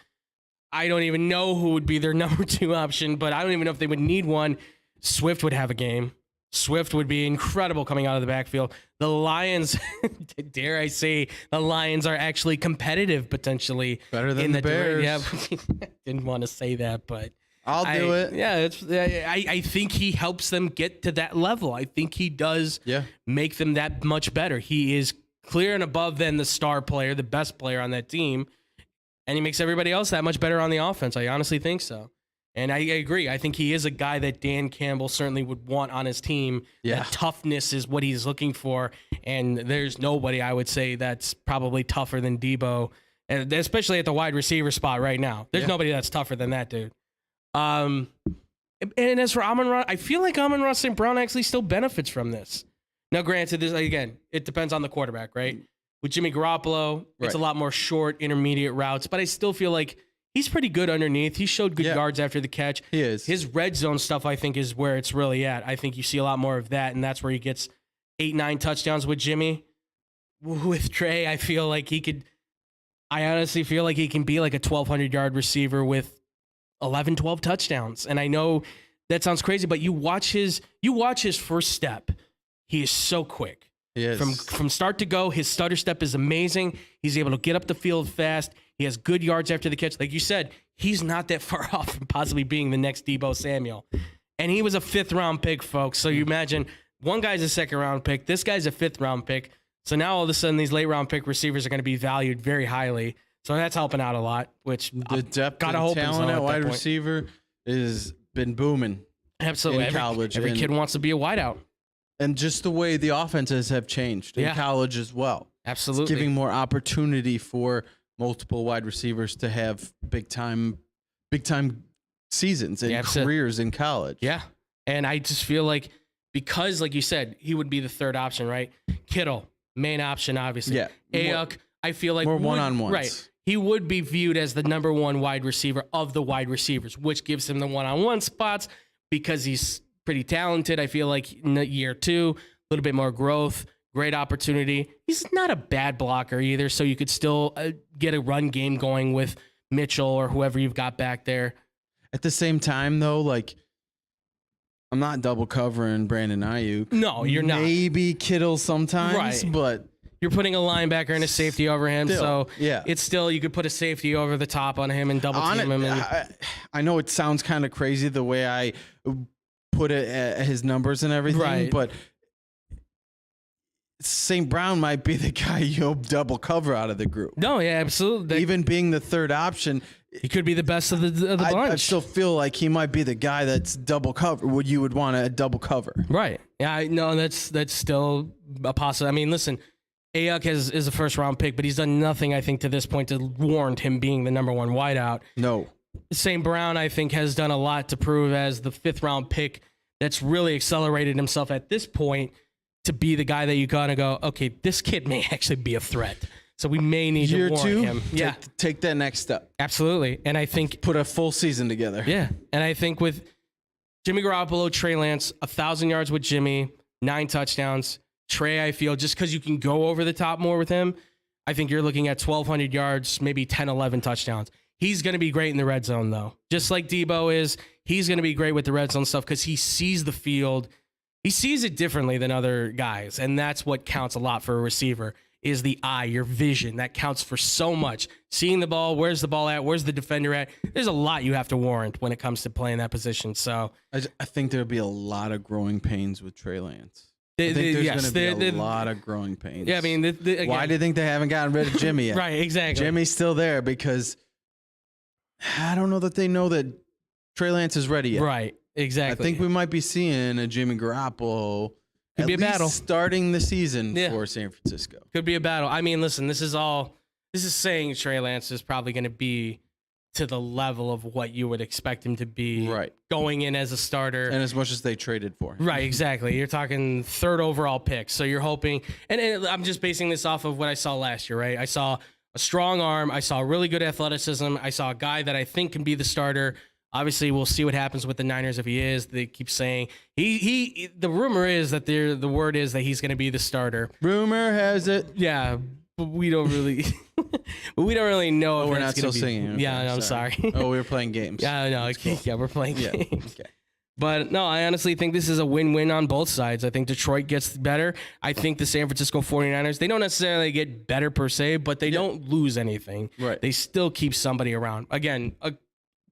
S1: I don't even know who would be their number 2 option, but I don't even know if they would need one. Swift would have a game. Swift would be incredible coming out of the backfield. The Lions, dare I say, the Lions are actually competitive potentially.
S2: Better than the Bears.
S1: Yeah, didn't want to say that, but
S2: I'll do it.
S1: Yeah, I think he helps them get to that level. I think he does make them that much better. He is clear and above than the star player, the best player on that team, and he makes everybody else that much better on the offense. I honestly think so. And I agree. I think he is a guy that Dan Campbell certainly would want on his team.
S2: Yeah.
S1: That toughness is what he's looking for. And there's nobody, I would say, that's probably tougher than Debo. and especially at the wide receiver spot right now. There's nobody that's tougher than that dude. And as for Amon-Ra, I feel like Amon-Ra St. Brown actually still benefits from this. Now, granted, this again, it depends on the quarterback, right? With Jimmy Garoppolo, it's a lot more short, intermediate routes, but I still feel like he's pretty good underneath. He showed good yards after the catch.
S2: He is.
S1: His red zone stuff, I think, is where it's really at. I think you see a lot more of that, and that's where he gets 8-9 touchdowns with Jimmy. With Trey, I honestly feel like he can be like a 1,200-yard receiver with 11, 12 touchdowns. And I know that sounds crazy, but you watch his first step. He is so quick. He is. From start to go, his stutter step is amazing. He's able to get up the field fast. He has good yards after the catch. Like you said, he's not that far off from possibly being the next Deebo Samuel. And he was a 5th-round pick, folks. So you imagine one guy's a 2nd-round pick. This guy's a 5th-round pick. So now all of a sudden these late-round pick receivers are going to be valued very highly. So that's helping out a lot, which
S2: the depth of talent at wide receiver has been booming.
S1: Absolutely.
S2: In college.
S1: Every kid wants to be a wideout.
S2: And just the way the offenses have changed in college as well.
S1: Absolutely.
S2: It's giving more opportunity for multiple wide receivers to have big time seasons and careers in college.
S1: Yeah. And I just feel like because, like you said, he would be the 3rd option, right? Kittle, main option, obviously.
S2: Yeah.
S1: Ayuk, I feel like
S2: more one-on-ones.
S1: Right. He would be viewed as the number 1 wide receiver of the wide receivers, which gives him the one-on-one spots because he's pretty talented. I feel like in year 2, a little bit more growth, great opportunity. He's not a bad blocker either, so you could still get a run game going with Mitchell or whoever you've got back there.
S2: At the same time, though, like, I'm not double covering Brandon Ayuk.
S1: No, you're not.
S2: Maybe Kittle sometimes, but
S1: you're putting a linebacker and a safety over him, so it's still, you could put a safety over the top on him and double team him.
S2: I know it sounds kind of crazy the way I put it at his numbers and everything, but St. Brown might be the guy you'll double cover out of the group.
S1: No, yeah, absolutely.
S2: Even being the 3rd option,
S1: he could be the best of the bunch.
S2: I still feel like he might be the guy that's double cover. What you would want to double cover,
S1: right? Yeah, no, that's still a possibility. I mean, listen, Ayuk is a 1st-round pick, but he's done nothing, I think, to this point to warrant him being the number 1 wideout.
S2: No.
S1: St. Brown, I think, has done a lot to prove as the 5th-round pick that's really accelerated himself at this point to be the guy that you gotta go, okay, this kid may actually be a threat. So we may need to warrant him. Yeah.
S2: Take that next step.
S1: Absolutely. And I think
S2: put a full season together.
S1: Yeah. And I think with Jimmy Garoppolo, Trey Lance, 1,000 yards with Jimmy, 9 touchdowns. Trey, I feel, just because you can go over the top more with him, I think you're looking at 1,200 yards, maybe 10, 11 touchdowns. He's going to be great in the red zone, though. Just like Debo is, he's going to be great with the red zone stuff because he sees the field. He sees it differently than other guys, and that's what counts a lot for a receiver, is the eye, your vision. That counts for so much. Seeing the ball, where's the ball at, where's the defender at? There's a lot you have to warrant when it comes to playing that position. So
S2: I think there'll be a lot of growing pains with Trey Lance. I think there's going to be a lot of growing pains.
S1: Yeah, I mean, again,
S2: why do you think they haven't gotten rid of Jimmy yet?
S1: Right, exactly.
S2: Jimmy's still there because I don't know that they know that Trey Lance is ready yet.
S1: Right, exactly.
S2: I think we might be seeing a Jimmy Garoppolo
S1: could be a battle
S2: starting the season for San Francisco.
S1: Could be a battle. I mean, listen, this is saying Trey Lance is probably going to be to the level of what you would expect him to be going in as a starter.
S2: And as much as they traded for him.
S1: Right, exactly. You're talking 3rd overall pick. So you're hoping, and I'm just basing this off of what I saw last year, right? I saw a strong arm. I saw really good athleticism. I saw a guy that I think can be the starter. Obviously, we'll see what happens with the Niners if he is. They keep saying the rumor is that the word is that he's going to be the starter.
S2: Rumor has it.
S1: Yeah, but we don't really know if
S2: we're
S1: that's
S2: not
S1: going to be.
S2: Singing. Okay,
S1: yeah, I'm sorry.
S2: Oh, we were playing games.
S1: Yeah, no, cool. Yeah, we're playing games.
S2: Okay.
S1: But no, I honestly think this is a win-win on both sides. I think Detroit gets better. I think the San Francisco 49ers, they don't necessarily get better per se, but they don't lose anything.
S2: Right.
S1: They still keep somebody around. Again,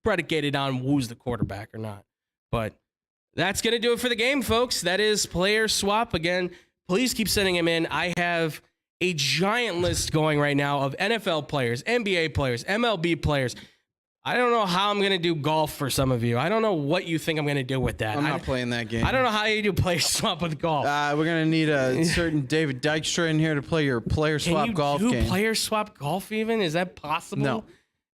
S1: predicated on who's the quarterback or not. But that's going to do it for the game, folks. That is player swap. Again, please keep sending them in. I have a giant list going right now of NFL players, NBA players, MLB players. I don't know how I'm going to do golf for some of you. I don't know what you think I'm going to do with that.
S2: I'm not playing that game.
S1: I don't know how you do player swap with golf.
S2: We're going to need a certain David Dykstra in here to play your player swap golf game.
S1: Can you do player swap golf even? Is that possible?
S2: No.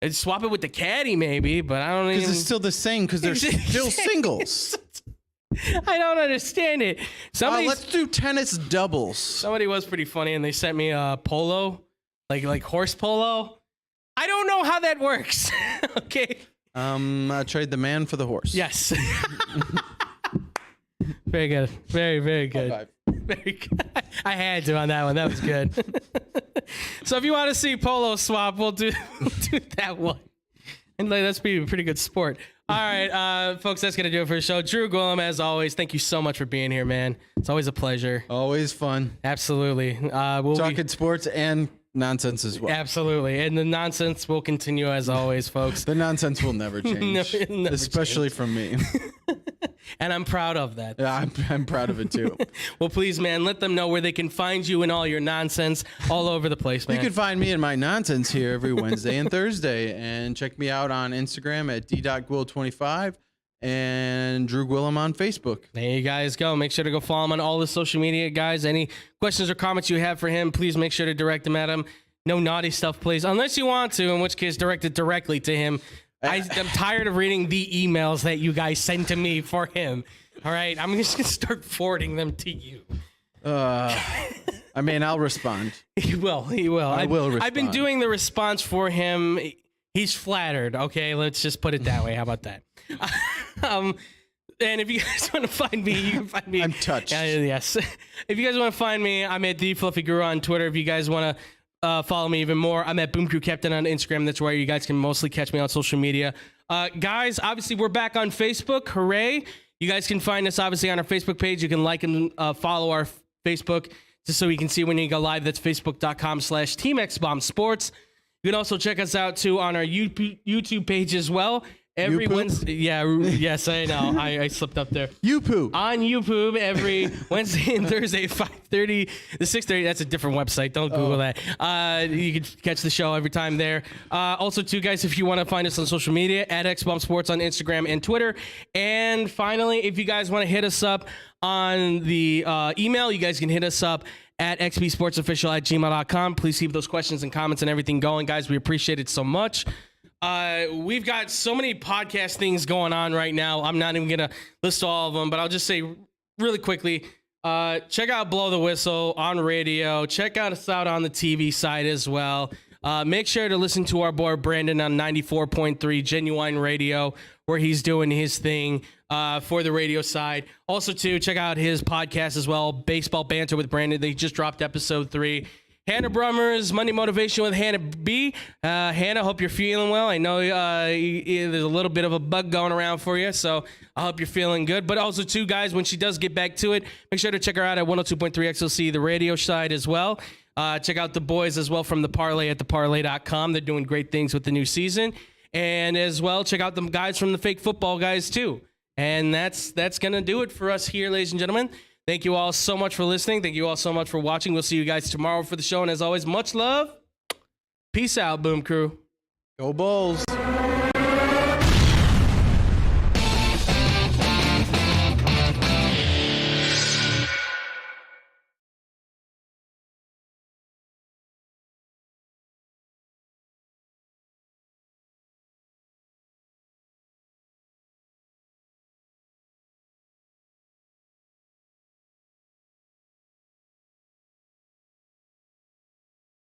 S1: I'd swap it with the caddy maybe, but I don't even...
S2: Because it's still the same because they're still singles.
S1: I don't understand it.
S2: Let's do tennis doubles.
S1: Somebody was pretty funny and they sent me a polo, like horse polo. I don't know how that works. Okay.
S2: Trade the man for the horse.
S1: Yes. Very good. Very, very good.
S2: High five.
S1: Very good. I had to on that one. That was good. So if you want to see polo swap, we'll do that one. And that's be a pretty good sport. All right, folks, that's going to do it for the show. Drew Gwillem, as always, thank you so much for being here, man. It's always a pleasure.
S2: Always fun.
S1: Absolutely. We'll
S2: talking sports and nonsense as well.
S1: Absolutely. And the nonsense will continue as always, folks.
S2: The nonsense will never change. Never especially change. From me.
S1: And I'm proud of that.
S2: Yeah, I'm proud of it too.
S1: Well, please, man, let them know where they can find you and all your nonsense all over the place, man.
S2: You can find me and my nonsense here every Wednesday and Thursday. And check me out on Instagram at d.gwill25 and Drew Gwillem on Facebook.
S1: There you guys go. Make sure to go follow him on all the social media, guys. Any questions or comments you have for him, please make sure to direct them at him. No naughty stuff, please. Unless you want to, in which case direct it directly to him. I'm tired of reading the emails that you guys send to me for him. All right, I'm just gonna start forwarding them to you.
S2: I mean, I'll respond.
S1: He will.
S2: I will respond.
S1: I've been doing the response for him. He's flattered. Okay, let's just put it that way. How about that? And if you guys want to find me, you can find me.
S2: I'm touched.
S1: Yes. If you guys want to find me, I'm at the Fluffy Guru on Twitter. If you guys want to follow me even more, I'm at Boom Crew Captain on Instagram. That's where you guys can mostly catch me on social media. Guys, obviously we're back on Facebook. Hooray! You guys can find us obviously on our Facebook page. You can like and follow our Facebook just so you can see when you go live. That's facebook.com/TeamXBombSports. You can also check us out too on our YouTube page as well. Every Wednesday, yes, I know. I slipped up there.
S2: YouPoo.
S1: On YouTube every Wednesday and Thursday, 5:30 to 6:30. That's a different website. Don't Google that. You can catch the show every time there. Also, too, guys, if you want to find us on social media, at XBombSports on Instagram and Twitter. And finally, if you guys want to hit us up on the email, you guys can hit us up at xbsportsofficial@gmail.com. Please keep those questions and comments and everything going, guys. We appreciate it so much. We've got so many podcast things going on right now. I'm not even going to list all of them, but I'll just say really quickly, check out Blow the Whistle on radio. Check us out on the TV side as well. Make sure to listen to our boy Brandon on 94.3 Genuine Radio, where he's doing his thing for the radio side. Also, too, check out his podcast as well, Baseball Banter with Brandon. They just dropped episode 3. Hannah Brummer's Monday Motivation with Hannah B. Hannah, hope you're feeling well. I know there's a little bit of a bug going around for you, so I hope you're feeling good. But also, too, guys, when she does get back to it, make sure to check her out at 102.3 XLC, the radio side as well. Check out the boys as well from The Parlay at theparlay.com. They're doing great things with the new season. And as well, check out the guys from the Fake Football guys, too. And that's going to do it for us here, ladies and gentlemen. Thank you all so much for listening. Thank you all so much for watching. We'll see you guys tomorrow for the show. And as always, much love. Peace out, Boom Crew.
S2: Go Bulls.